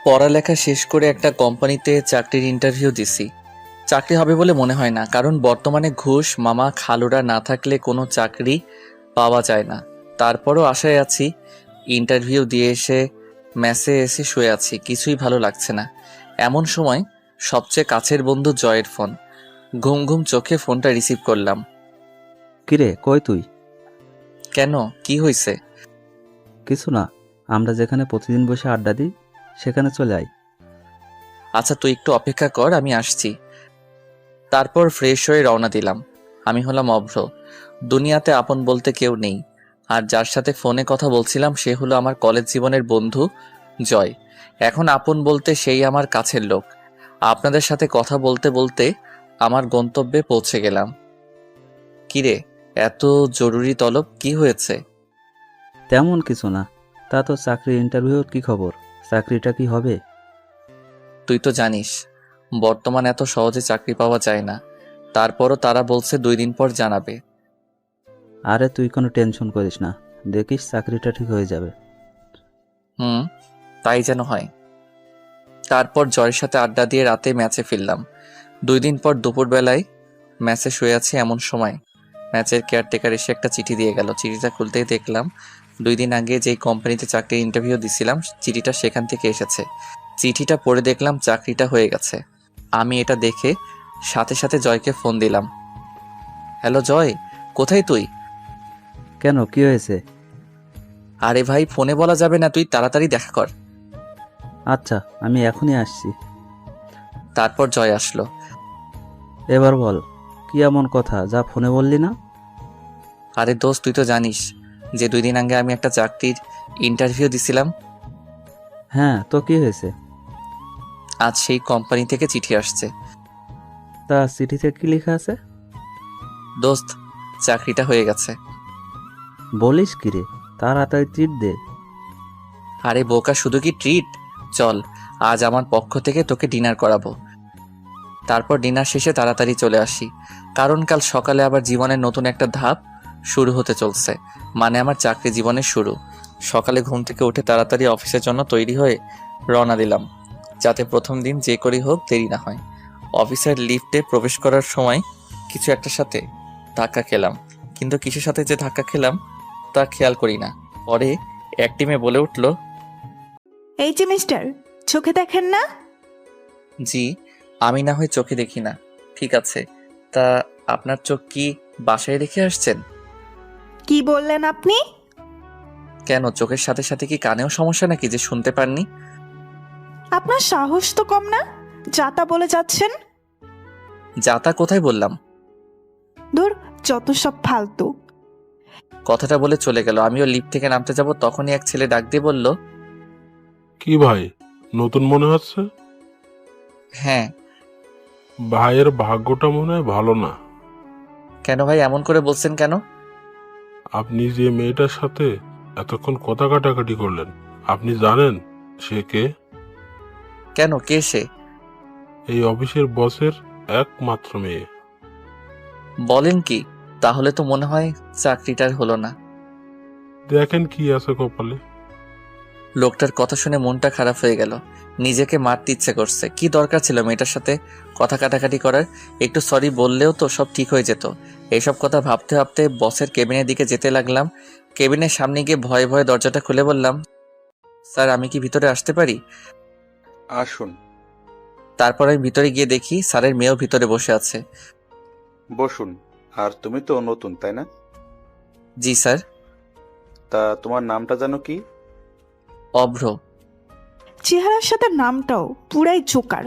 পড়ালেখা শেষ করে একটা কোম্পানিতে চাকরির ইন্টারভিউ দিছি। চাকরি হবে বলে মনে হয় না, কারণ বর্তমানে ঘুষ মামা খালুরা না থাকলে কোনো চাকরি পাওয়া যায় না। তারপরও আশায় আছি। ইন্টারভিউ দিয়ে এসে মেসে এসে শুয়ে আছি, কিছুই ভালো লাগছে না। এমন সময় সবচেয়ে কাছের বন্ধু জয়ের ফোন। ঘুম ঘুম চোখে ফোনটা রিসিভ করলাম। কিরে, কই তুই? কেন, কি হয়েছে? কিছু না, আমরা যেখানে প্রতিদিন বসে আড্ডা দিই সেখানে চলে আয়। আচ্ছা, তুই একটু অপেক্ষা কর, আমি আসছি। তারপর ফ্রেশ হয়ে রওনা দিলাম। আমি হলাম অভ্র। দুনিয়াতে আপন বলতে কেউ নেই। আর যার সাথে ফোনে কথা বলছিলাম সে হলো আমার কলেজ জীবনের বন্ধু জয়। এখন আপন বলতে সেই আমার কাছের লোক। আপনাদের সাথে কথা বলতে বলতে আমার গন্তব্যে পৌঁছে গেলাম। কিরে, এত জরুরি তলব, কি হয়েছে? তেমন কিছু না। তা তো চাকরির ইন্টারভিউর কি খবর? চাকরিটা কি হবে? তুই তো জানিস বর্তমান এত সহজে চাকরি পাওয়া যায় না। তারপরও তারা বলছে 2 দিন পর জানাবে। আরে তুই কোনো টেনশন করিস না, দেখিস চাকরিটা ঠিক হয়ে যাবে। হুম, তাই যেন হয়। তারপর জয়ের সাথে আড্ডা দিয়ে রাতে ম্যাচে ফিরলাম। 2 দিন পর দুপুরবেলায় ম্যাচে শুয়ে আছি, এমন সময় ম্যাচের কেয়ারটেকার এসে একটা চিঠি দিয়ে গেল। চিঠিটা খুলতেই দেখলাম 2 দিন আগে যেই কোম্পানিতে চাকরির ইন্টারভিউ দিছিলাম চিঠিটা সেখান থেকে এসেছে। চিঠিটা পড়ে দেখলাম চাকরিটা হয়ে গেছে। আমি এটা দেখে সাথে সাথে জয়কে ফোন দিলাম। হ্যালো জয়, কোথায় তুই? কেন, কি হয়েছে? আরে ভাই, ফোনে বলা যাবে না, তুই তাড়াতাড়ি দেখা কর। আচ্ছা, আমি এখনই আসছি। তারপর জয় আসলো। এবার বল, কি এমন কথা যা ফোনে বললি না? আরে দোস্ত, তুই তো জানিস যে 2 দিন আগে আমি একটা চাকরির ইন্টারভিউ দিছিলাম। হ্যাঁ, তো কি হয়েছে? আজ সেই কোম্পানি থেকে চিঠি আসছে। তা চিঠিতে কি লেখা আছে? দোস্ত, চাকরিটা হয়ে গেছে। বলিস কি রে, তাড়াতাড়ি ট্রিট দে। আরে বোকা, শুধু কি ট্রিট? চল, আজ আমার পক্ষ থেকে তোকে ডিনার করাবো। তারপর ডিনার শেষে তাড়াতাড়ি চলে আসি, কারণ কাল সকালে আবার জীবনের নতুন একটা ধাপ শুরু হতে চলছে। মানে আমার চাকরি জীবনের শুরু। সকালে ঘুম থেকে উঠে তাড়াতাড়ি অফিসের জন্য তৈরি হয়ে রওনা দিলাম, যাতে প্রথম দিন যে করেই হোক দেরি না হয়। অফিসের লিফটে প্রবেশ করার সময় কিছু একটার সাথে ধাক্কা খেলাম, কিন্তু কিসের সাথে যে ধাক্কা খেলাম তা খেয়াল করি না। পরে এক টিমে বলে উঠল, এই যে মিস্টার, চোখে দেখেন না? জি, আমি না হয় চোখে দেখি না, ঠিক আছে। তা আপনার চোখ কি বাসায় রেখে আসছেন? কি বললেন আপনি? কেন, চোখের সাথে সাথে কি কানেও সমস্যা নাকি যে শুনতে পাননি? আপনার সাহস তো কম না, যা তা বলে যাচ্ছেন। যা তা কোথায় বললাম? ধুর, যত সব ফালতু। কথাটা বলে চলে গেল। আমিও লিফট থেকে নামতে যাব, তখনই এক ছেলে ডাক দিয়ে বলল, কি ভাই, নতুন মনে হচ্ছে? হ্যাঁ। ভাইয়ের ভাগ্যটা মনে হয় ভালো না। কেন ভাই, এমন করে বলছেন কেন? আপনি যে মেয়েটার সাথে এতক্ষণ কথা কাটাকাটি করলেন, আপনি জানেন সে কে? কেন, কে সে? এই অফিসের বসের একমাত্র মেয়ে। বলেন কি? তাহলে তো মনে হয় চাকরিটার হলো না। দেখেন কি আছে কপালে। লোকটার কথা শুনে মনটা খারাপ হয়ে গেল। নিজেকে মারতে ইচ্ছে করছে। কি দরকার ছিল মেয়েটার সাথে কথা কাটাকাটি করার? একটু সরি বললেও তো সব ঠিক হয়ে যেত। এইসব কথা ভাবতে ভাবতে বসের কেবিনের দিকে যেতে লাগলাম। কেবিনের সামনে গিয়ে ভয়ে ভয়ে দরজাটা খুলে বললাম, স্যার, আমি কি ভিতরে আসতে পারি? আসুন। তারপর আমি ভিতরে গিয়ে দেখি স্যারের মেয়েও ভিতরে বসে আছে। বসুন। আর তুমি তো নতুন, তাই না? জি স্যার। তা তোমার নামটা জানো কি? অভ্র। চেহারার সাথে নামটাও পুরাই জোকার।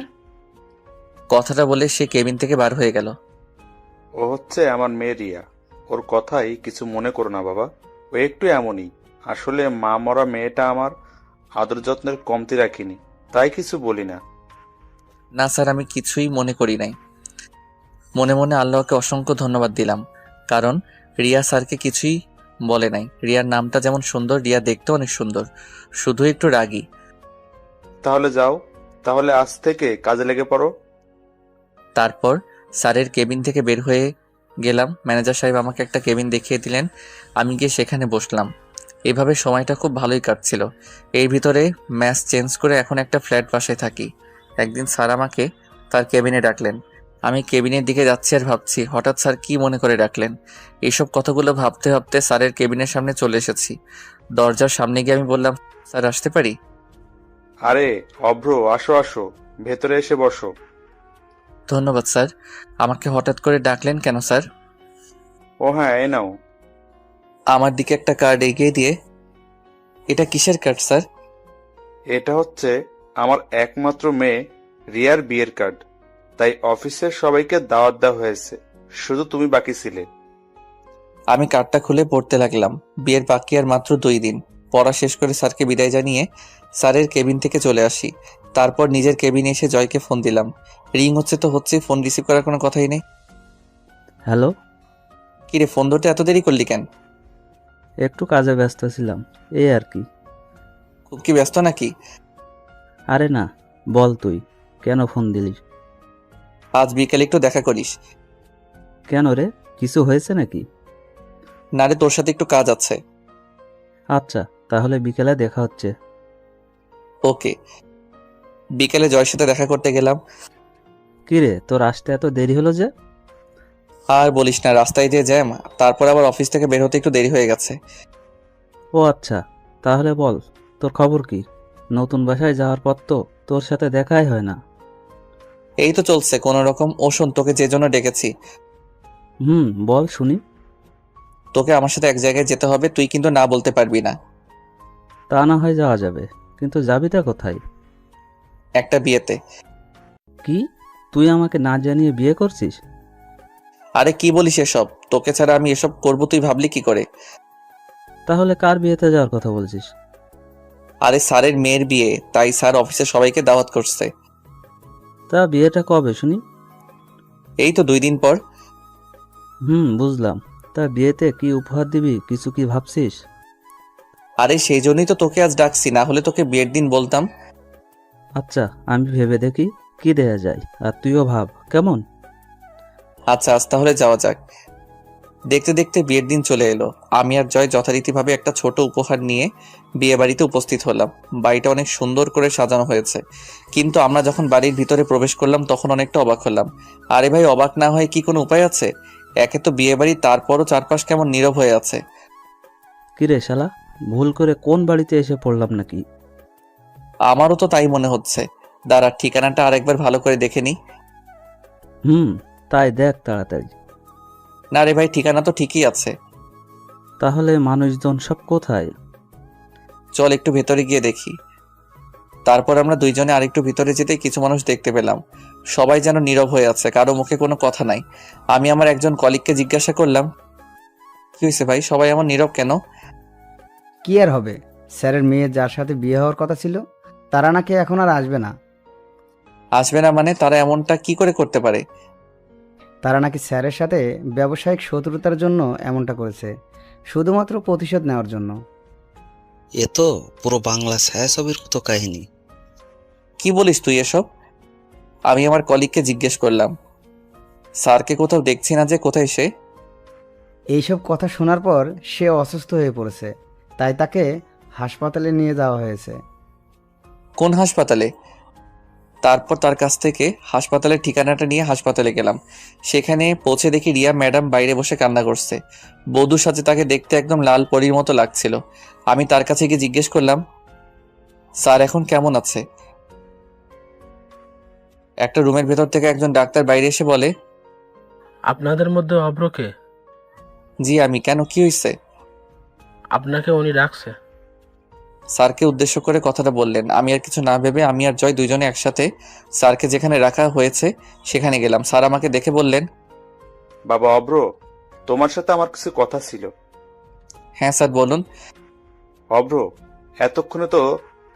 কথাটা বলে সে কেবিন থেকে বার হয়ে গেল। ও হচ্ছে আমার মেয়ে রিয়া। ওর কথাই কিছু মনে করো না বাবা, ও একটু এমনই। আসলে মা মরা মেয়েটা আমার আদর যত্নের কমতি রাখিনি, তাই কিছু বলি না। না স্যার, আমি কিছুই মনে করি নাই। মনে মনে আল্লাহকে অসংখ্য ধন্যবাদ দিলাম, কারণ রিয়া স্যারকে কিছুই বলে নাই। রিয়ার নামটা যেমন সুন্দর, রিয়া দেখতেও অনেক সুন্দর, শুধু একটু রাগী। তাহলে যাও, তাহলে আজ থেকে কাজে লেগে পড়ো। তারপর স্যারের কেবিন থেকে বের হয়ে গেলাম। ম্যানেজার সাহেব আমাকে একটা কেবিন দেখিয়ে দিলেন। আমি গিয়ে সেখানে বসলাম। এভাবে সময়টা খুব ভালোই কাটছিল। এর ভিতরে ম্যাচ চেঞ্জ করে এখন একটা ফ্ল্যাট বাসায় থাকি। একদিন স্যার আমাকে তার কেবিনে ডাকলেন। আমি কেবিনের দিকে যাচ্ছি আর ভাবছি হঠাৎ স্যার কি মনে করে ডাকলেন। এইসব কথাগুলো ভাবতে ভাবতে স্যারের কেবিনের সামনে চলে এসেছি। দরজার সামনে গিয়ে আমি বললাম, স্যার আসতে পারি? আরে অভ্র, আসো আসো, ভেতরে এসে বসো। ধন্যবাদ স্যার। আমাকে হঠাৎ করে ডাকলেন কেন স্যার? ও হ্যাঁ, এই নাও। আমার দিকে একটা কার্ড এগিয়ে দিয়ে, এটা কিসের কার্ড স্যার? এটা হচ্ছে আমার একমাত্র মেয়ে রিয়ার বিয়ের কার্ড। তাই অফিসের সবাইকে দাওয়াত দেওয়া হয়েছে, শুধু তুমি বাকি ছিলে। আমি কার্ডটা খুলে পড়তে লাগলাম। বিয়ের বাকি আর মাত্র 2 দিন। পড়া শেষ করে স্যারকে বিদায় জানিয়ে স্যারের কেবিন থেকে চলে আসি। তারপর নিজের কেবিনে এসে জয়কে ফোন দিলাম। রিং হচ্ছে তো হচ্ছে, ফোন রিসিভ করার কোনো কথাই নেই। হ্যালো, কিরে, ফোন ধরতে এত দেরি করলি কেন? একটু কাজে ব্যস্ত ছিলাম, এই আর কি। খুব কি ব্যস্ত নাকি? আরে না, বল তুই কেন ফোন দিলি? আজ বিকেলে একটু দেখা করিস। কেন রে, কিছু হয়েছে নাকি? না রে, তোর সাথে একটু কাজ আছে। আচ্ছা, তাহলে বিকেলে দেখা হচ্ছে। ওকে। বিকেলে জয়ের সাথে দেখা করতে গেলাম। কিরে, তোর আসতে এত দেরি হলো যে? আর বলিস না, রাস্তায় যে জ্যাম, তারপর আবার অফিস থেকে বের হতে একটু দেরি হয়ে গেছে। ও আচ্ছা, তাহলে বল তোর খবর কি? নতুন বাসায় যাওয়ার পর তো তোর সাথে দেখাই হয় না। এই তো চলছে কোনো রকম। ও শোন, তোকে যে জন্য ডেকেছি, বল শুনি। তোকে আমার সাথে এক জায়গায় যেতে হবে, তুই কিন্তু না বলতে পারবি না। তা না হয় যাওয়া যাবে, কিন্তু যাবিটা কোথায়? একটা বিয়েতে। কি, তুই আমাকে না জানিয়ে বিয়ে করছিস? আরে কি বলিস এসব? তোকে ছাড়া আমি এসব করবো তুই ভাবলি কি করে? তাহলে কার বিয়েতে যাওয়ার কথা বলছিস? আরে স্যারের মেয়ের বিয়ে, তাই স্যার অফিসের সবাইকে দাওয়াত করছে। তা বিয়েটা কবে শুনি? এই তো 2 দিন পর। বুঝলাম। তা বিয়েতে কি উপহার দিবি, কিছু কি ভাবছিস? আরে সেই জন্যই তো তোকে আজ ডাকছি, না হলে তোকে বিয়ের দিন বলতাম। আচ্ছা, আমি ভেবে দেখি কি দেয়া যায়, আর তুইও ভাব কেমন। আচ্ছা, আজ তাহলে যাওয়া যাক। দেখতে দেখতে বিয়ের দিন চলে এলো। আমি আর জয় যথারীতিভাবে একটা ছোট উপহার নিয়ে বিয়ে বাড়িতে উপস্থিত হলাম। বাড়িটা অনেক সুন্দর করে সাজানো হয়েছে, কিন্তু আমরা যখন বাড়ির ভিতরে প্রবেশ করলাম তখন অনেকটা অবাক হলাম। আরে ভাই, অবাক না হয় কি কোনো উপায় আছে? একে তো বিয়ে বাড়ি, তারপরও চারপাশ কেমন নীরব হয়ে আছে। কিরে শালা, ভুল করে কোন বাড়িতে এসে পড়লাম নাকি? আমারও তো তাই মনে হচ্ছে। দাঁড়া, ঠিকানাটা আরেকবার ভালো করে দেখে নি। তাই দেখ তাড়াতাড়ি। না রে ভাই, ঠিকানা তো ঠিকই আছে। তাহলে মানুষজন সব কোথায়? চল একটু ভেতরে গিয়ে দেখি। তারপর আমরা দুইজনে আরেকটু ভিতরে যেতে কিছু মানুষ দেখতে পেলাম। সবাই যেন নীরব হয়ে আছে, কারো মুখে কোনো কথা নাই। আমি আমার একজন কলিগকে জিজ্ঞাসা করলাম, কি হয়েছে ভাই, সবাই এমন নীরব কেন? কি আর হবে, স্যারের মেয়ে যার সাথে বিয়ে হওয়ার কথা ছিল তারা নাকি এখন আর আসবে না। আসবে না মানে? তারা এমনটা কি করে করতে পারে? তারা নাকি স্যারের সাথে ব্যবসায়িক শত্রুতার জন্য এমনটা করেছে, শুধুমাত্র প্রতিশোধ নেওয়ার জন্য। এ তো পুরো বাংলা ছায়াছবির মতো কাহিনী। কি বলিস তুই এসব? আমি আমার কলিগকে জিজ্ঞেস করলাম, স্যারকে কোথাও দেখছি না যে, কোথায় সে? এইসব কথা শোনার পর সে অসুস্থ হয়ে পড়েছে, তাই তাকে হাসপাতালে নিয়ে যাওয়া হয়েছে। কোন হাসপাতালে? তারপর তার কাছ থেকে হাসপাতালের ঠিকানাটা নিয়ে হাসপাতালে গেলাম। সেখানে পৌঁছে দেখি রিয়া ম্যাডাম বাইরে বসে কান্না করছে। বধূর সাথে তাকে দেখতে একদম লাল পরীর মতো লাগছিল। আমি তার কাছে গিয়ে জিজ্ঞেস করলাম, স্যার এখন কেমন আছে? একটা রুমের ভেতর থেকে একজন ডাক্তার বাইরে এসে বলে, আপনাদের মধ্যে অভ্রকে? জি আমি। কেন, কি হয়েছে? আপনাকে উনি ডাকছে। স্যারকে উদ্দেশ্য করে কথাটা বললেন। আমি আর কিছু না ভেবে আমি আর জয় দুইজনে একসাথে স্যারকে যেখানে রাখা হয়েছে সেখানে গেলাম। স্যার আমাকে দেখে বললেন, বাবা অভ্র, তোমার সাথে আমার কিছু কথা ছিল। হ্যাঁ স্যার বলুন। অভ্র, এতক্ষণে তো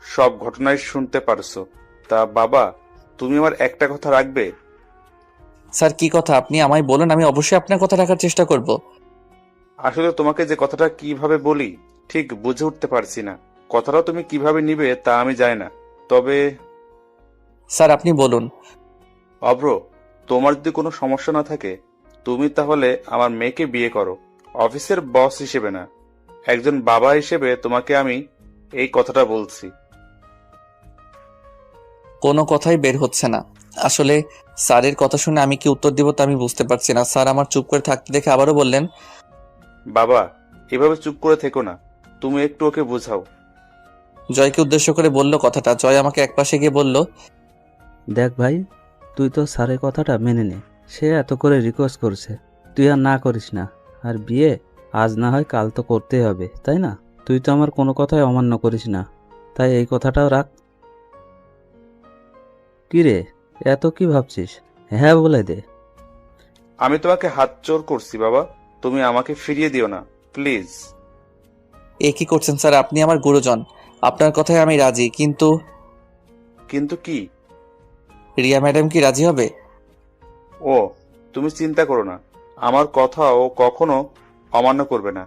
সব ঘটনাই শুনতে পারছো, তা বাবা তুমি আমার একটা কথা রাখবে? স্যার কি কথা, আপনি আমায় বলুন, আমি অবশ্যই আপনার কথা রাখার চেষ্টা করব। আসলে তোমাকে যে কথাটা কিভাবে বলি ঠিক বুঝে উঠতে পারছি না। কথাটা তুমি কিভাবে নিবে তা আমি জানি না, তবে স্যার আপনি বলুন। অভ্র, তোমার যদি কোনো সমস্যা না থাকে তুমি তাহলে আমার মেয়েকে বিয়ে করো, অফিসের বস হিসেবে না। একজন বাবা হিসেবে তোমাকে আমি এই কথাটা বলছি। কোনো কথাই বের হচ্ছে না। আসলে স্যারের কথা শুনে আমি কি উত্তর দিব তা আমি বুঝতে পারছি না। স্যার আমার চুপ করে থাকতে দেখে আবারও বললেন, বাবা, এভাবে চুপ করে থেকো না, তুমি একটু ওকে বোঝাও। জয়কে উদ্দেশ্য করে বলল কথাটা। জয় আমাকে একপাশে গিয়ে বলল, দেখ ভাই, তুই তো স্যারের কথাটা মেনে নে। সে এত করে রিকোয়েস্ট করছে, তুই আর না করিস না। আর বিয়ে আজ না হয় কাল তো করতেই হবে, তাই না? তুই তো আমার কোনো কথাই অমান্য করিস না, তাই এই কথাটাও রাখ। কি রে, এত কি ভাবছিস? হ্যাঁ বলে দে। আমি তোমাকে হাত জোর করছি বাবা, তুমি আমাকে ফিরিয়ে দিও না প্লিজ। এ কি করছেন স্যার? আপনি আমার গুরুজন, আপনার কথায় আমি রাজি, কিন্তু কিন্তু কি? রিয়া ম্যাডাম কি রাজি হবে? ও, তুমি চিন্তা করো না, আমার কথা ও কখনো অমান্য করবে না।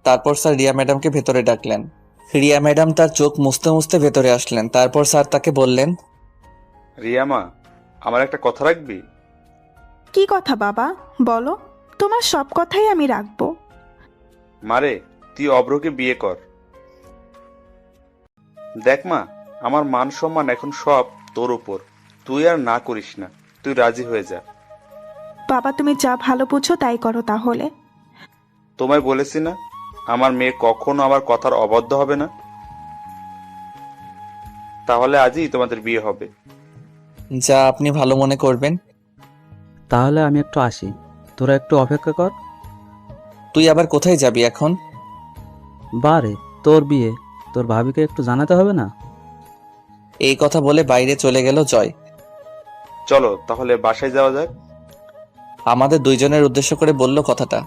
তারপর স্যার রিয়া ম্যাডামকে ভেতরে ডাকলেন। রিয়া ম্যাডাম তার চোখ মুছতে মুছতে ভেতরে আসলেন। তারপর স্যার তাকে বললেন, রিয়ামা, আমার একটা কথা রাখবি? কি কথা বাবা, বলো। তোমার সব কথাই আমি রাখবো। মারে, তুই অভ্রকে বিয়ে কর। দেখ মা, আমার মান সম্মান এখন সব তোর উপর, তুই আর না করিস না, তুই রাজি হয়ে যা। বাবা, তুমি যা ভালো বুঝো তাই করো তাহলে। তোমায় বলেছি না, আমার মেয়ে কখনো আমার কথার অবাধ্য হবে না। তাহলে আজই তোমাদের বিয়ে হবে। যা আপনি ভালো মনে করবেন। তাহলে আমি একটু আসি, তোরা একটু অপেক্ষা কর। তুই আবার কোথায় যাবি এখন? বারে, তোর বিয়ে, তোর ভাবিকে একটু জানাতে হবে না? এই কথা বলে বাইরে চলে গেল জয়। চলো তাহলে বাসায় যাওয়া যাক। আমাদের দুইজনের উদ্দেশ্য করে বলল কথাটা।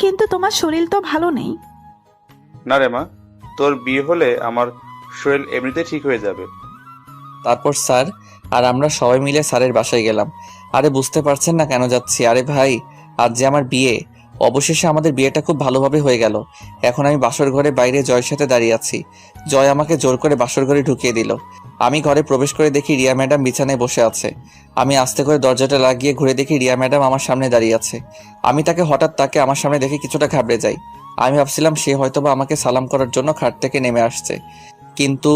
কিন্তু তোমার শরীর তো ভালো নেই। না রে মা, তোর বিয়ে হলে আমার শরীর এমনিতে ঠিক হয়ে যাবে। তারপর স্যার আর আমরা সবাই মিলে স্যারের বাসায় গেলাম। আরে বুঝতে পারছেন না কেন যাচ্ছি? আরে ভাই, আজ যে আমার বিয়ে। অবশেষে আমাদের বিয়েটা খুব ভালোভাবে হয়ে গেল। এখন আমি বাসর ঘরে বাইরে জয়ের সাথে দাঁড়িয়ে আছি। জয় আমাকে জোর করে বাসর ঘরে ঢুকিয়ে দিল। আমি ঘরে প্রবেশ করে দেখি রিয়া ম্যাডাম বিছানায় বসে আছে। আমি আস্তে করে দরজাটা লাগিয়ে ঘুরে দেখি রিয়া ম্যাডাম আমার সামনে দাঁড়িয়ে আছে। আমি তাকে আমার সামনে দেখে কিছুটা ঘাবড়ে যাই। আমি ভাবছিলাম সে হয়তোবা আমাকে সালাম করার জন্য খাট থেকে নেমে আসছে, কিন্তু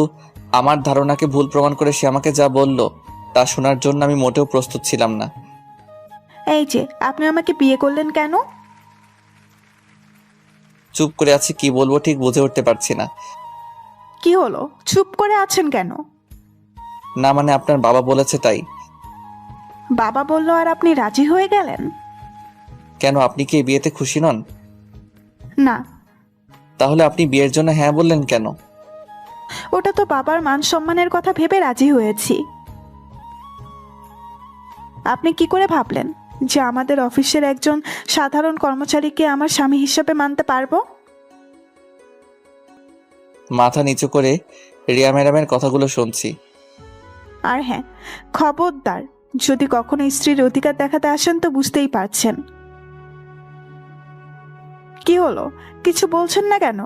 আমার ধারণাকে ভুল প্রমাণ করে সে আমাকে যা বলল তা শোনার জন্য আমি মোটেও প্রস্তুত ছিলাম না। এই যে, আপনি আমাকে বিয়ে করলেন কেন? চুপ করে আছি, কি বলবো ঠিক বুঝে উঠতে পারছি না। কি হলো, চুপ করে আছেন কেন? না মানে আপনার বাবা বলেছে তাই। বাবা বললো আর আপনি রাজি হয়ে গেলেন? কেন, আপনি কি এই বিয়েতে খুশি নন? না। তাহলে আপনি বিয়ের জন্য হ্যাঁ বললেন কেন? ওটা তো বাবার মান সম্মানের কথা ভেবে রাজি হয়েছি। আপনি কি করে ভাবলেন যে আমাদের অফিসের একজন সাধারণ কর্মচারীকে আমার স্বামী হিসেবে মানতে পারবো? মাথা নিচু করে রিয়া ম্যাডামের কথাগুলো শুনছি। আর হ্যাঁ, খবরদার, যদি কখনো স্ত্রীর অধিকার দেখাতে আসেন তো বুঝতেই পারছেন। কি হলো, কিছু বলছেন না কেন?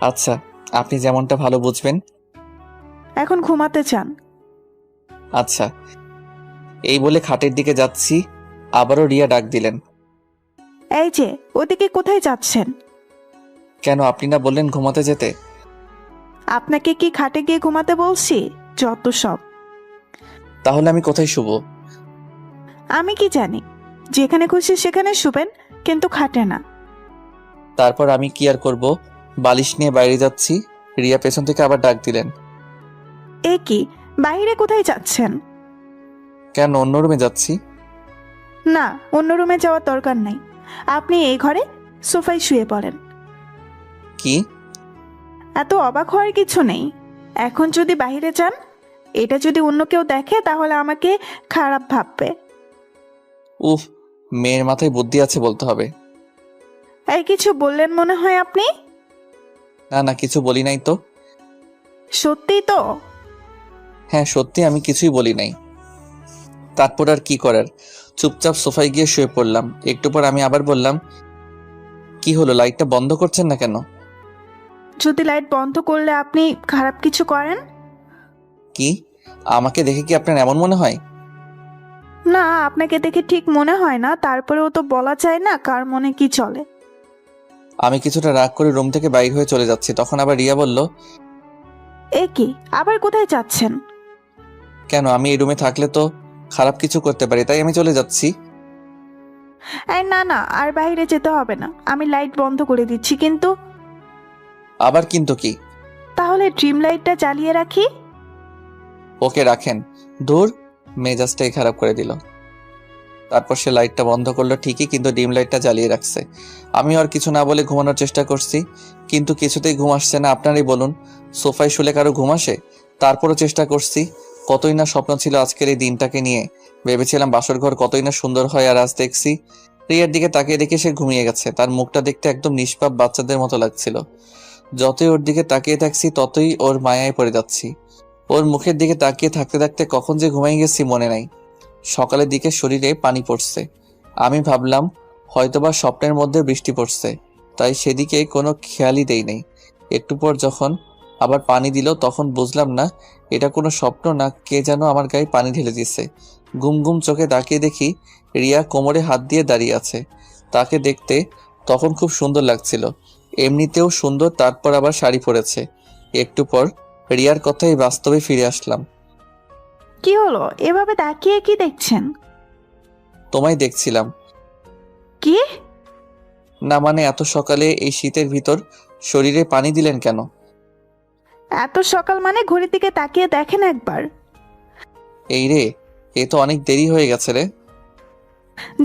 আচ্ছা, আপনি যেমনটা ভালো বুঝবেন। এখন ঘুমাতে চান? আচ্ছা, এই বলে খাটের দিকে যাচ্ছি, আবারও রিয়া ডাক দিলেন। এই যে, ওদিকে কোথায় যাচ্ছেন? কেন, আপনি না বললেন ঘুমাতে যেতে? আপনাকে কি খাটে গিয়ে ঘুমাতে বলছি? যত সব। তাহলে আমি কোথায় শুব? আমি কি জানি, যেখানে খুশি সেখানে শুবেন, কিন্তু খাটে না। তারপর আমি কি আর করব, বালিশ নিয়ে বাইরে যাচ্ছি। রিয়া পেছন থেকে আবার ডাক দিলেন। এ কি, বাইরে কোথায় যাচ্ছেন? কেন, অন্য রুমে যাচ্ছি। না, অন্য রুমে যাওয়ার দরকার নাই। আপনি এই ঘরে সোফায় শুয়ে পড়েন। কি? এত অবাক হওয়ার কিছু নেই। এখন যদি বাইরে যান, এটা যদি অন্য কেউ দেখে তাহলে আমাকে খারাপ ভাববে। উফ, মেয়ের মাথায় বুদ্ধি আছে বলতে হবে। এই কিছু বললেন মনে হয় আপনি? না না, কিছু বলি নাই তো। সত্যি তো? হ্যাঁ সত্যি, আমি কিছুই বলি নাই। তারপর আর কি করার, চুপচাপ সোফায় গিয়ে শুয়ে পড়লাম। একটু পর আমি আবার বললাম, কি হলো, লাইটটা বন্ধ করছেন না কেন? যদি লাইট বন্ধ করলে আপনি খারাপ কিছু করেন? কি, আমাকে দেখে কি আপনার এমন মনে হয়? না, আপনাকে দেখে ঠিক মনে হয় না, তারপরেও তো বলা যায় না কার মনে কি চলে। আমি কিছুটা রাগ করে রুম থেকে বাইর হয়ে চলে যাচ্ছি, তখন আবার রিয়া বলল, এ কি, আবার কোথায় যাচ্ছেন? কেন, আমি এই রুমে থাকলে তো খারাপ কিছু করতে পারি, তাই আমি চলে যাচ্ছি। এই না না, আর বাইরে যেতে হবে না, আমি লাইট বন্ধ করে দিচ্ছি। কিন্তু আবার কিন্তু কি? তাহলে ড্রিম লাইটটা জ্বালিয়ে রাখি। ওকে রাখেন। দূর, মেজাজটাই খারাপ করে দিল। তারপর সে লাইটটা বন্ধ করলো ঠিকই, কিন্তু ডিম লাইটটা জ্বালিয়ে রাখছে। আমি আর কিছু না বলে ঘুমানোর চেষ্টা করছি, কিন্তু কিছুতেই ঘুম আসছে না। আপনারই বলুন, সোফায় শুলে কারো ঘুম আসে? তারপরও চেষ্টা করছি। কতই না স্বপ্ন ছিল আজকের এই দিনটাকে নিয়ে। ভেবেছিলাম বাসর ঘর কতই না সুন্দর হয়, আর আজ দেখছি রিয়ার দিকে তাকিয়ে দেখে সে ঘুমিয়ে গেছে। তার মুখটা দেখতে একদম নিষ্পাপ বাচ্চাদের মতো লাগছিল। যতই ওর দিকে তাকিয়ে থাকছি ততই ওর মায়ায় পড়ে যাচ্ছি। ওর মুখের দিকে তাকিয়ে থাকতে থাকতে কখন যে ঘুমাই গেছি মনে নাই। সকালের দিকে শরীরে পানি পড়ছে। আমি ভাবলাম হয়তোবা স্বপ্নের মধ্যে বৃষ্টি পড়ছে, তাই সেদিকে কোনো খেয়ালই দেই নাই। একটু পর যখন আবার পানি দিল তখন বুঝলাম না এটা কোনো স্বপ্ন না কে যেন আমার গায়ে পানি ঢেলে দিচ্ছে। গুম গুম চোখে তাকিয়ে দেখি রিয়া কোমরে হাত দিয়ে দাঁড়িয়ে আছে। তাকে দেখতে তখন খুব সুন্দর লাগছিল, এমনিতেও সুন্দর, তারপর আবার শাড়ি পরেছে। একটু পর রিয়ার কথাই বাস্তবে ফিরে আসলাম। কি হলো, এভাবে তাকিয়ে কি দেখছেন? তোমায় দেখছিলাম। কি? না মানে এত সকালে এই শীতের ভিতর শরীরে পানি দিলেন কেন? এত সকাল মানে ঘড়ির দিকে তাকিয়ে দেখেন একবার। এই রে, এ তো অনেক দেরি হয়ে গেছে রে।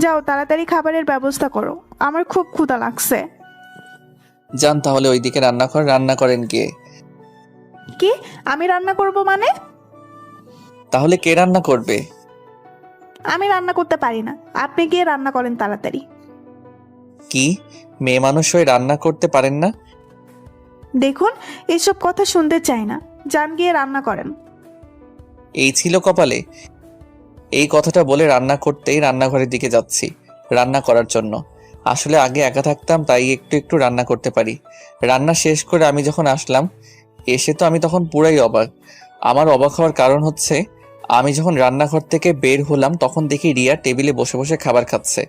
যাও তাড়াতাড়ি খাবারের ব্যবস্থা করো, আমার খুব ক্ষুধা লাগছে। যান তাহলে ওইদিকে রান্না করেন গিয়ে। কি, আমি রান্না করব মানে? তাহলে কে রান্না করবে? আমি রান্না করতে পারি না, আপনি গিয়ে রান্না করেন তাড়াতাড়ি। কি, মেয়ে মানুষ হয়ে রান্না করতে পারেন না? দেখুন, এসব কথা শুনতে চাই না, যান গিয়ে রান্না করেন। এই ছিল কপালে? এই কথাটা বলে রান্না করতেই রান্নাঘরের দিকে যাচ্ছি রান্না করার জন্য। আসলে আগে একা থাকতাম, তাই একটু একটু রান্না করতে পারি। রান্না শেষ করে আমি যখন আসলাম, এসে তো আমি তখন পুরাই অবাক। আমার অবাক হওয়ার কারণ হচ্ছে, আমি যখন রান্নাঘর থেকে বের হলাম তখন দেখি রিয়া টেবিলে বসে বসে খাবার খাচ্ছে।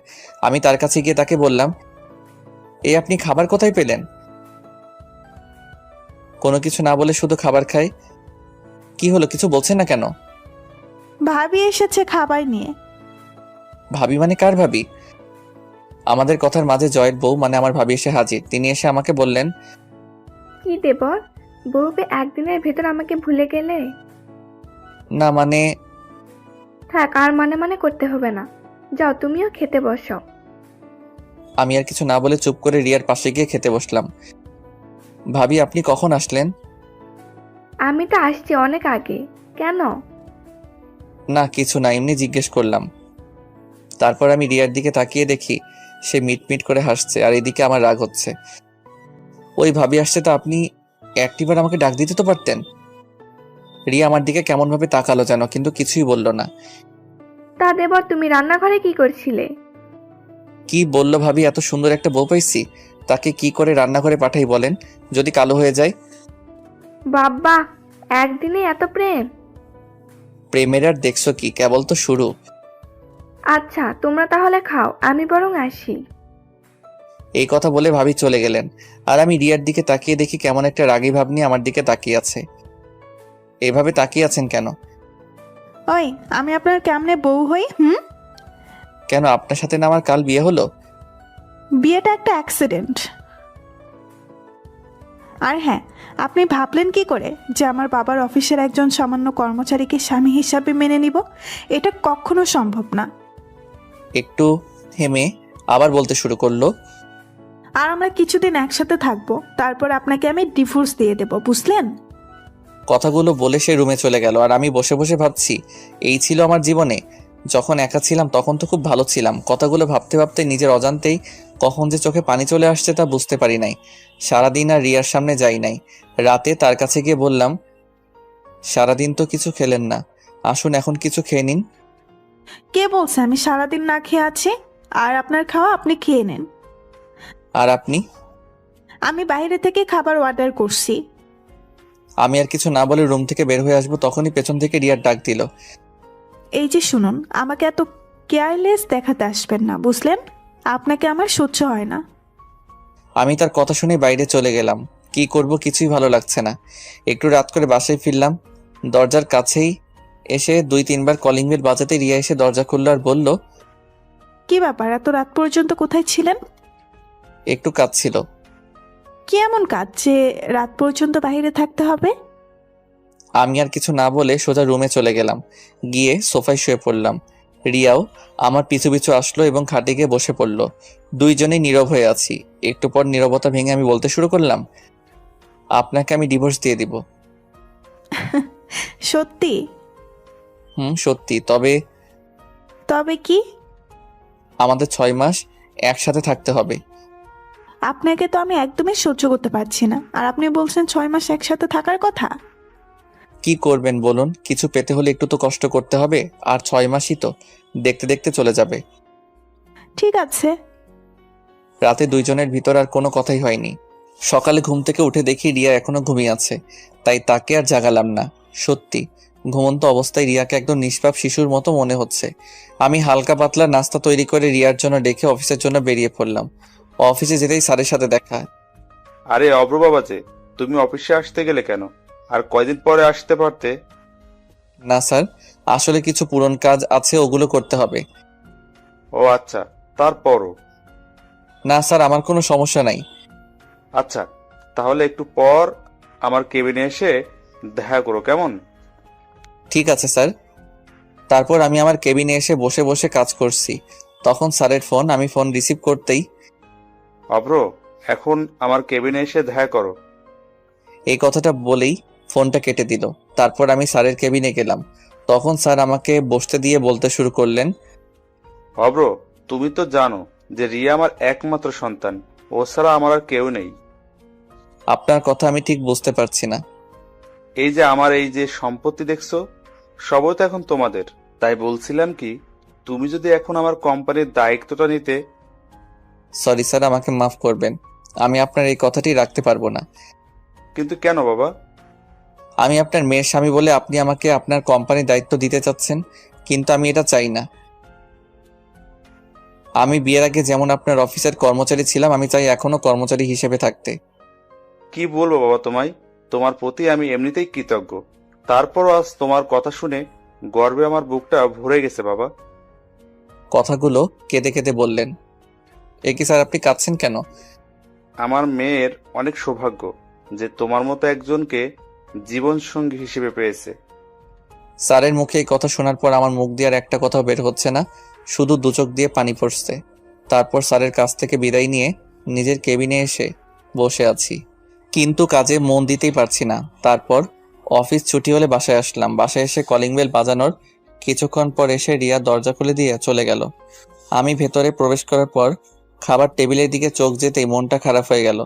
আমি তার কাছে গিয়ে তাকে বললাম, এই আপনি খাবার কোথায় পেলেন? কোনো কিছু না বলে শুধু খাবার খায়। কি হলো, কিছু বলছেন না কেন? ভাবি এসেছে খাবার নিয়ে। ভাবি মানে কার ভাবি? আমাদের কথার মাঝে জয়ের বউ মানে আমার ভাবি এসে হাজির। তিনি এসে আমাকে বললেন, কি দেবর, বউবে একদিনের ভেতর আমাকে ভুলে গেলে? না মানে। থাক, আর মানে মানে করতে হবে না, যাও তুমিও খেতে বসো। আমি আর কিছু না বলে চুপ করে রিয়ার পাশে গিয়ে খেতে বসলাম। ভাবি আপনি কখন আসলেন? আমি তো আসছি অনেক আগে। কেন? না কিছু না, এমনি জিজ্ঞেস করলাম। তারপর আমি রিয়ার দিকে তাকিয়ে দেখি সে মিটমিট করে হাসছে, আর এদিকে আমার রাগ হচ্ছে। ওই ভাবি আসছে, তো আপনি একটিবার আমাকে ডাক দিতে তো পারতেন। রিয়া আমার দিকে কেমন ভাবে তাকালো যেন, কিন্তু কিছুই বলল না। তা দেবর, তুমি রান্নাঘরে কি করছিলে? কি বললো ভাবি, এত সুন্দর একটা বউ পাইছি, তাকে কি করে রান্নাঘরে পাঠাই বলেন, যদি কালো হয়ে যায়? বাবা, একদিনে এত প্রেম? প্রেমের আর দেখছো কি, কেবল তো শুরু। আচ্ছা, তোমরা তাহলে খাও, আমি বরং আসি। এই কথা বলে ভাবি চলে গেলেন, আর আমি রিয়ার দিকে তাকিয়ে দেখি কেমন একটা রাগী ভাব নিয়ে আমার দিকে তাকিয়ে আছে। এভাবে তাকিয়ে আছেন কেন? ওই, আমি আপনার কেমনে বউ হই? কেন, আপনার সাথে না আমার কাল বিয়ে হলো? বিয়েটা একটা অ্যাক্সিডেন্ট। আর হ্যাঁ, আপনি ভাবলেন কি করে যে আমার বাবার অফিসের একজন সামান্য কর্মচারীকে স্বামী হিসাবে মেনে নিব? এটা কখনো সম্ভব না। একটু থেমে আবার বলতে শুরু করলো, আর আমরা কিছুদিন একসাথে থাকবো, তারপর আপনাকে আমি ডিভোর্স দিয়ে দেব, বুঝলেন? কথাগুলো বলে সে রুমে চলে গেল। আর আমি বসে বসে ভাবছি, এই ছিল আমার জীবনে। যখন একা ছিলাম তখন তো খুব ভালো ছিলাম। কথাগুলো ভাবতে ভাবতে নিজের অজান্তেই কখন যে চোখে পানি চলে আসছে তা বুঝতে পারি নাই। সারাদিন আর রিয়ার সামনে যাই নাই। রাতে তার কাছে গিয়ে বললাম, সারাদিন তো কিছু খেলেন না, আসুন এখন কিছু খেয়ে নিন। কে বলছে আমি সারাদিন না খেয়ে আছি? আর আপনার খাওয়া আপনি খেয়ে নেন। আর আপনি? আমি বাইরে থেকে খাবার অর্ডার করছি। আমি আর কিছু না বলে রুম থেকে বের হয়ে আসবো, তখনই পেছন থেকে রিয়ার ডাক দিল, এই যে শুনুন, আমাকে এত কেয়ারলেস দেখাতে আসবেন না, বুঝলেন? আপনাকে আমার সহ্য হয় না। আমি তার কথা শুনে বাইরে চলে গেলাম। কি করব কিছুই ভালো লাগছে না। একটু রাত করে বাসায় ফিরলাম। দরজার কাছেই এসে 2-3 বার কলিং বেল বাজাতে রিয়া এসে দরজা খুলল আর বলল, কি ব্যাপার, এত রাত পর্যন্ত কোথায় ছিলেন? একটু কাজ ছিল। কি এমন কাজ যে রাত পর্যন্ত বাইরে থাকতে হবে? আমি আর কিছু না বলে সোজা রুমে চলে গেলাম। গিয়ে সোফায় শুয়ে পড়লাম। রিয়াও আমার পিছু পিছু আসলো এবং খাটে গিয়ে বসে পড়ল। দুইজনেই নীরব হয়ে আছি। একটু পর নীরবতা ভেঙে আমি বলতে শুরু করলাম, আপনাকে আমি ডিভোর্স দিয়ে দিব। সত্যি? সত্যি। তবে তবে কি? আমাদের 6 মাস একসাথে থাকতে হবে। আপনাকে তো আমি একদমই সহ্য করতে পারছি না, আর আপনি বলছেন 6 মাস একসাথে থাকার কথা। কি করবেন বলুন? কিছু পেতে হলে একটু তো কষ্ট করতে হবে। আর 6 মাসই তো, দেখতে দেখতে চলে যাবে। ঠিক আছে। রাতে দুইজনের ভিতর আর কোনো কথাই হয়নি। সকালে ঘুম থেকে উঠে দেখি রিয়া এখনো ঘুমিয়ে আছে, তাই তাকে আর জাগালাম না। সত্যি ঘুমন্ত অবস্থায় রিয়াকে একদম নিষ্পাপ শিশুর মতো মনে হচ্ছে। আমি হালকা পাতলা নাস্তা তৈরি করে রিয়ার জন্য ডেকে অফিসের জন্য বেরিয়ে পড়লাম। অফিসে যেতেই স্যারের সাথে দেখা। আরে অব্র বাবা যে, তুমি অফিসে আসতে গেলে কেন? আর কয়দিন পরে আসতে পারতে। না স্যার, আসলে কিছু পুরন কাজ আছে, ওগুলো করতে হবে। ও আচ্ছা, তারপরও। না স্যার, আমার কোনো সমস্যা নাই। আচ্ছা, তাহলে একটু পর আমার কেবিনে এসে দেখা করো, কেমন? ঠিক আছে স্যার। তারপর আমি আমার কেবিনে এসে বসে বসে কাজ করছি। তখন স্যারের ফোন। আমি ফোন রিসিভ করতেই, অব্র, এখন আমার কেবিনে এসে দেখা করো। এই কথাটা বলেই ফোনটা কেটে দিল। তারপর আমি স্যারের কেবিনে গেলাম। তখন স্যার আমাকে বসতে দিয়ে বলতে শুরু করলেন, অব্র, তুমি তো জানো যে রিয়া আমার একমাত্র সন্তান। ও ছাড়া আমার আর কেউ নেই। আপনার কথা আমি ঠিক বুঝতে পারছি না। এই যে আমার এই যে সম্পত্তি দেখছো, সবই তো এখন তোমাদের। তাই বলছিলাম কি, তুমি যদি এখন আমার কোম্পানির দায়িত্বটা নিতে। সরি স্যার, আমাকে মাফ করবেন। আমি আপনার এই কথাটি রাখতে পারবো না। কিন্তু কেন বাবা? আমি আপনার মেয়ের স্বামী বলে আপনি আমাকে আপনার কোম্পানির দায়িত্ব দিতে চাচ্ছেন, কিন্তু আমি এটা চাই না। আমি বিয়ের আগে যেমন আপনার অফিসের কর্মচারী ছিলাম, আমি চাই এখনো কর্মচারী হিসেবে থাকতে। কি বলবো বাবা তোমায়, তোমার প্রতি আমি এমনিতেই কৃতজ্ঞ। তারপরও আজ তোমার কথা শুনে গর্বে আমার বুকটা ভরে গেছে বাবা। কথাগুলো কেঁদে কেঁদে বললেন। এ কি স্যার, আপনি কাঁদছেন কেন? আমার মেয়ের অনেক সৌভাগ্য যে তোমার মতো একজনকে জীবন সঙ্গী হিসেবে পেয়েছে। স্যারের মুখে এই কথা শোনার পর আমার মুখ দিয়ে আর একটা কথাও বের হচ্ছে না, শুধু দু চোখ দিয়ে পানি পড়ছে। তারপর স্যারের কাছ থেকে বিদায় নিয়ে নিজের কেবিনে এসে বসে আছি, কিন্তু কাজে মন দিতেই পারছি না। তারপর অফিস ছুটি হলে বাসায় আসলাম। বাসায় এসে কলিং বেল বাজানোর কিছুক্ষণ পর এসে রিয়া দরজা খুলে দিয়ে চলে গেল। আমি ভেতরে প্রবেশ করার পর খাবার টেবিলের দিকে চোখ যেতেই মনটা খারাপ হয়ে গেল,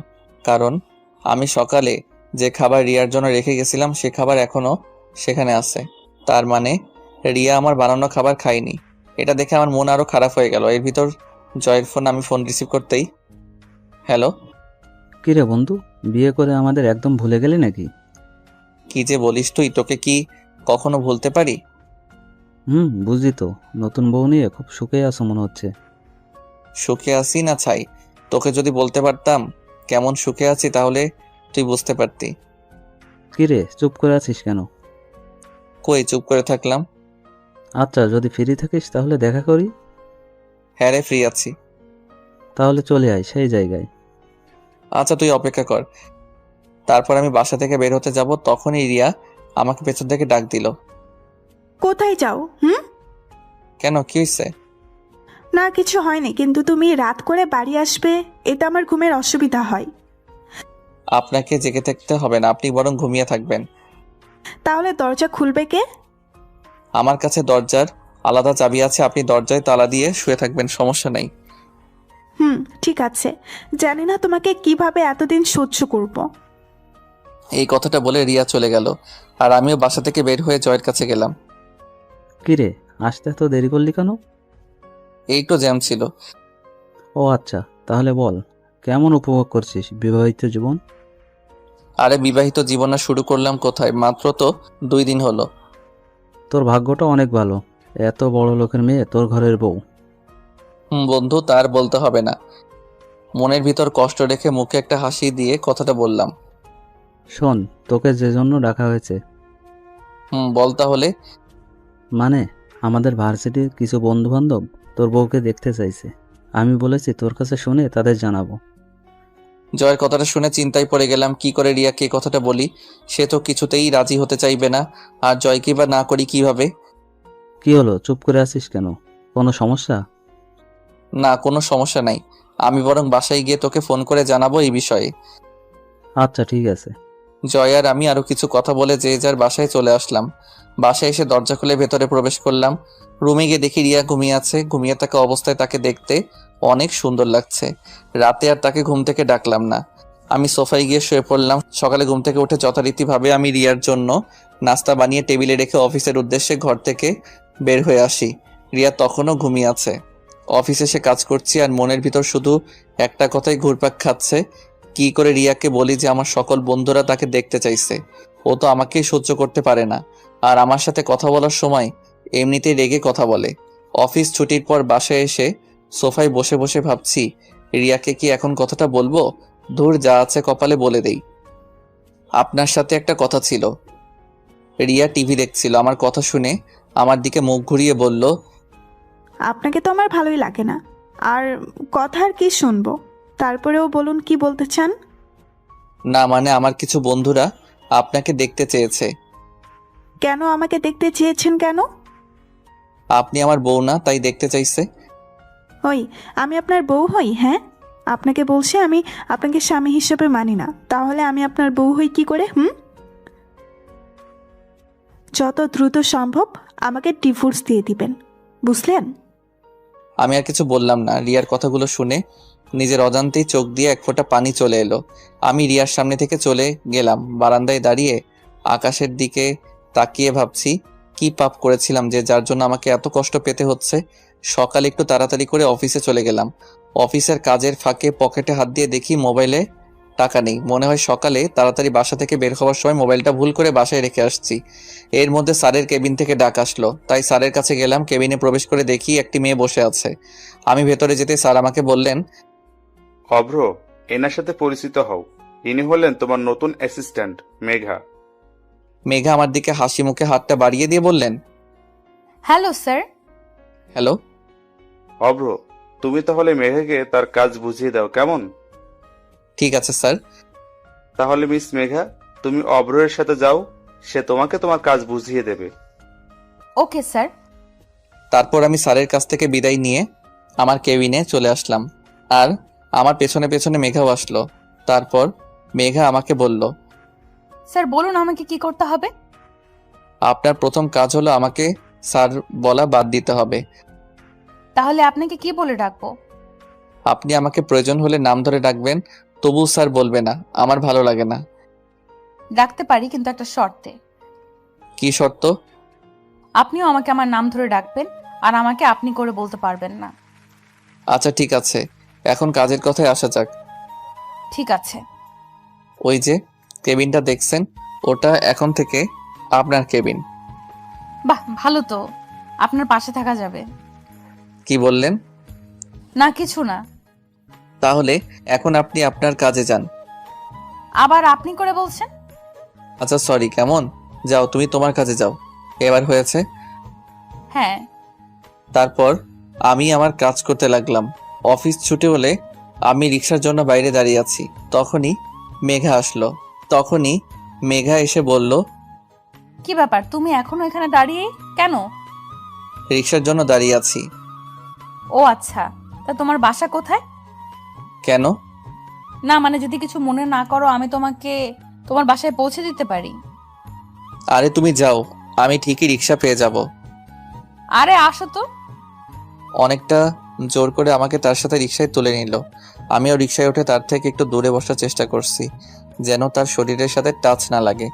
কারণ আমি সকালে যে খাবার রিয়ার জন্য রেখে গেছিলাম সে খাবার এখনো সেখানে আছে। তার মানে রিয়া আমার বানানো খাবার খায়নি। এটা দেখে আমার মন আরো খারাপ হয়ে গেল। এর ভিতর জয়ের ফোন। আমি ফোন রিসিভ করতেই, হ্যালো। কিরে বন্ধু, বিয়ে করে আমাদের একদম ভুলে গেলি নাকি? কি যে বলিস তুই, তোকে কি কখনো ভুলতে পারি? বুঝি তো, নতুন বউ নিয়ে খুব সুখে আছো মনে হচ্ছে। সুখে আছি না ছাই, তোকে যদি বলতে পারতাম কেমন সুখে আছি তাহলে তুই বুঝতে পারতি। কিরে চুপ করে আছিস কেন? কই চুপ করে থাকলাম? আচ্ছা, যদি ফ্রি থাকিস তাহলে দেখা করি। হ্যাঁ রে, ফ্রি আছি। তাহলে চলে আয় সেই জায়গায়। আচ্ছা, তুই অপেক্ষা কর। তারপর আমি বাসা থেকে বের হতে যাব, তখনই রিয়া আমাকে পেছন থেকে ডাক দিল। কোথায় যাও? কেন, কি হয়েছে? না, কিছু হয়নি, কিন্তু তুমি রাত করে বাড়ি আসবে, এতে আমার ঘুমের অসুবিধা হয়। আপনাকে জেগে থাকতে হবে না, আপনি বরং ঘুমিয়ে থাকবেন। তাহলে দরজা খুলবে কে? আমার কাছে দরজার আলাদা চাবি আছে, আপনি দরজায় তালা দিয়ে শুয়ে থাকবেন, সমস্যা নেই। ঠিক আছে। জানি না তোমাকে কিভাবে এতদিন সহ্য করব। এই কথাটা বলে রিয়া চলে গেল, আর আমিও বাসা থেকে বের হয়ে জয়ের কাছে গেলাম। কিরে আসতে এত দেরি করলি কেন? এই তো জ্যাম ছিল। ও আচ্ছা, তাহলে বল কেমন উপভোগ করছিস বিবাহিত জীবন? আরে বিবাহিত জীবন আর শুরু করলাম কোথায়, মাত্র তো 2 দিন হলো। তোর ভাগ্যটা অনেক ভালো, এত বড় লোকের মেয়ে তোর ঘরের বউ। বন্ধু, তার বলতে হবে না। মনের ভিতর কষ্ট রেখে মুখে একটা হাসি দিয়ে কথাটা বললাম। শোন, তোকে যে জন্য ডাকা হয়েছে, বল তাহলে। মানে আমাদের ভার্সিটির কিছু বন্ধুবান্ধব তোর বউকে দেখতে চাইছে। আমি বলেছি তোর কাছে শুনে তাদের জানাবো। জয়ের কথাটা শুনে চিন্তায় পড়ে গেলাম, কি করে রিয়াকে কথাটা বলি। সে তো কিছুতেই রাজি হতে চাইবে না, আর জয়কে বা না করি কিভাবে। কি হলো, চুপ করে আছিস কেন? কোনো সমস্যা? না, কোনো সমস্যা নাই। আমি বরং বাসায় গিয়ে তোকে ফোন করে জানাবো এই বিষয়ে। আচ্ছা ঠিক আছে। জয় আর আমি আরো কিছু কথা বলে যে যার বাসায় চলে আসলাম। বাসায় এসে দরজা খুলে ভেতরে প্রবেশ করলাম। রুমে গিয়ে দেখি রিয়া ঘুমিয়ে আছে। ঘুমিয়ে থাকা অবস্থায় তাকে দেখতে অনেক সুন্দর লাগছে। রাতে আর তাকে ঘুম থেকে ডাকলাম না, আমি সোফায় গিয়ে শুয়ে পড়লাম। সকালে ঘুম থেকে উঠে যথারীতিভাবে আমি রিয়ার জন্য নাস্তা বানিয়ে টেবিলে রেখে অফিসের উদ্দেশ্যে ঘর থেকে বের হয়ে আসি। রিয়া তখনও ঘুমিয়ে আছে। অফিসে এসে কাজ করছি আর মনের ভিতর শুধু একটা কথাই ঘুরপাক খাচ্ছে, কি করে রিয়াকে বলি যে আমার সকল বন্ধুরা তাকে দেখতে চাইছে। ও তো আমাকেই সহ্য করতে পারে না, আর আমার সাথে কথা বলার সময় এমনিতেই রেগে কথা বলে। অফিস ছুটির পর বাসায় এসে সোফায় বসে বসে ভাবছি, রিয়াকে কি এখন কথাটা বলবো? ধুর, যা আছে কপালে বলে দেই। আপনার সাথে একটা কথা ছিল। রিয়া টিভি দেখছিল, আমার কথা শুনে আমার দিকে মুখ ঘুরিয়ে বলল, আপনাকে তো আমার ভালোই লাগে না, আর কথা আর কি শুনবো। তারপরেও বলুন, কি বলতে চান? না মানে আমার কিছু বন্ধুরা আপনাকে দেখতে চেয়েছে। কেন আমাকে দেখতে চেয়েছেন কেন? আপনি আমার বউ না, তাই দেখতে চাইছে। ওই, আমি আপনার বউ হই? হ্যাঁ, আপনাকে বলছি আমি আপনাকে স্বামী হিসেবে মানি না, তাহলে আমি আপনার বউ হই কি করে? যত দ্রুত সম্ভব আমাকে ডিভোর্স দিয়ে দিবেন, বুঝলেন? আমি আর কিছু বললাম না। রিয়ার কথাগুলো শুনে নিজের অজান্তেই চোখ দিয়ে এক ফোঁটা পানি চলে এলো। আমি রিয়ার সামনে থেকে চলে গেলাম। বারান্দায় দাঁড়িয়ে আকাশের দিকে তাকিয়ে ভাবছি, কি পাপ করেছিলাম যে যার জন্য আমাকে এত কষ্ট পেতে হচ্ছে। সকালে একটু তাড়াতাড়ি করে অফিসে চলে গেলাম। অফিসের কাজের ফাঁকে পকেটে হাত দিয়ে দেখি মোবাইলে টাকা নেই। মনে হয় সকালে তাড়াতাড়ি বাসা থেকে বের হওয়ার সময় মোবাইলটা ভুল করে বাসায় রেখে আসছি। এর মধ্যে স্যারের কেবিন থেকে ডাক আসলো, তাই স্যারের কাছে গেলাম। কেবিনে প্রবেশ করে দেখি একটি মেয়ে বসে আছে। আমি ভেতরে যেতে স্যার আমাকে বললেন, অভ্র, এনার সাথে পরিচিত হও। ইনি হলেন তোমার নতুন অ্যাসিস্ট্যান্ট মেঘা। মেঘা আমার দিকে হাসি মুখে হাতটা বাড়িয়ে দিয়ে বললেন, হ্যালো স্যার। হ্যালো। অভ্র, তুমি তাহলে মেঘাকে তার কাজ বুঝিয়ে দাও, কেমন? ঠিক আছে স্যার। তাহলে মিস মেঘা, তুমি অভ্রের সাথে যাও, সে তোমাকে তোমার কাজ বুঝিয়ে দেবে। Okay sir. তারপর আমি স্যারের কাছ থেকে বিদায় নিয়ে আমার কেবিনে চলে আসলাম, আর আমার পেছনে পেছনে মেঘাও আসলো। তারপর মেঘা আমাকে বলল, স্যার বলুন আমাকে কি করতে হবে? আপনার প্রথম কাজ হলো আমাকে স্যার বলা বাদ দিতে হবে। তাহলে আপনাকে কি বলে ডাকবো? আপনি আমাকে প্রয়োজন হলে নাম ধরে ডাকবেন, তবু স্যার বলবে না, আমার ভালো লাগে না। ডাকতে পারি, কিন্তু একটা শর্তে। কি শর্ত? আপনিও আমাকে আমার নাম ধরে ডাকবেন, আর আমাকে আপনি করে বলতে পারবেন না। আচ্ছা ঠিক আছে, এখন কাজের কথায় আসা যাক। ঠিক আছে। ওই যে কেবিনটা দেখছেন, ওটা এখন থেকে আপনার কেবিন। বাহ, ভালো তো, আপনার পাশে থাকা যাবে। কি বললেন? না কিছু না। তাহলে এখন আপনি আপনার কাজে যান। আবার আপনি করে বলছেন? আচ্ছা সরি, কেমন? যাও, তুমি তোমার কাজে যাও। এবার হয়েছে? হ্যাঁ। তারপর আমি আমার কাজ করতে লাগলাম। অফিস ছুটি হলে আমি রিক্সার জন্য বাইরে দাঁড়িয়ে আছি। তখনই মেঘা এসে বলল, কি ব্যাপার, তুমি এখনো এখানে দাঁড়িয়ে কেন? রিক্সার জন্য দাঁড়িয়ে আছি। ও আচ্ছা, তা তোমার বাসা কোথায়? কেন? না মানে যদি কিছু মনে না করো, আমি তোমাকে তোমার বাসায় পৌঁছে দিতে পারি। আরে তুমি যাও, আমি ঠিকই রিক্সা পেয়ে যাব। আরে আসো তো। অনেকটা জোর করে আমাকে তার সাথে রিক্সায় তুলে নিল। আমিও রিক্সায় উঠে তার থেকে একটু দূরে বসার চেষ্টা করছি, যেন তার শরীরের সাথে টাচ না লাগে।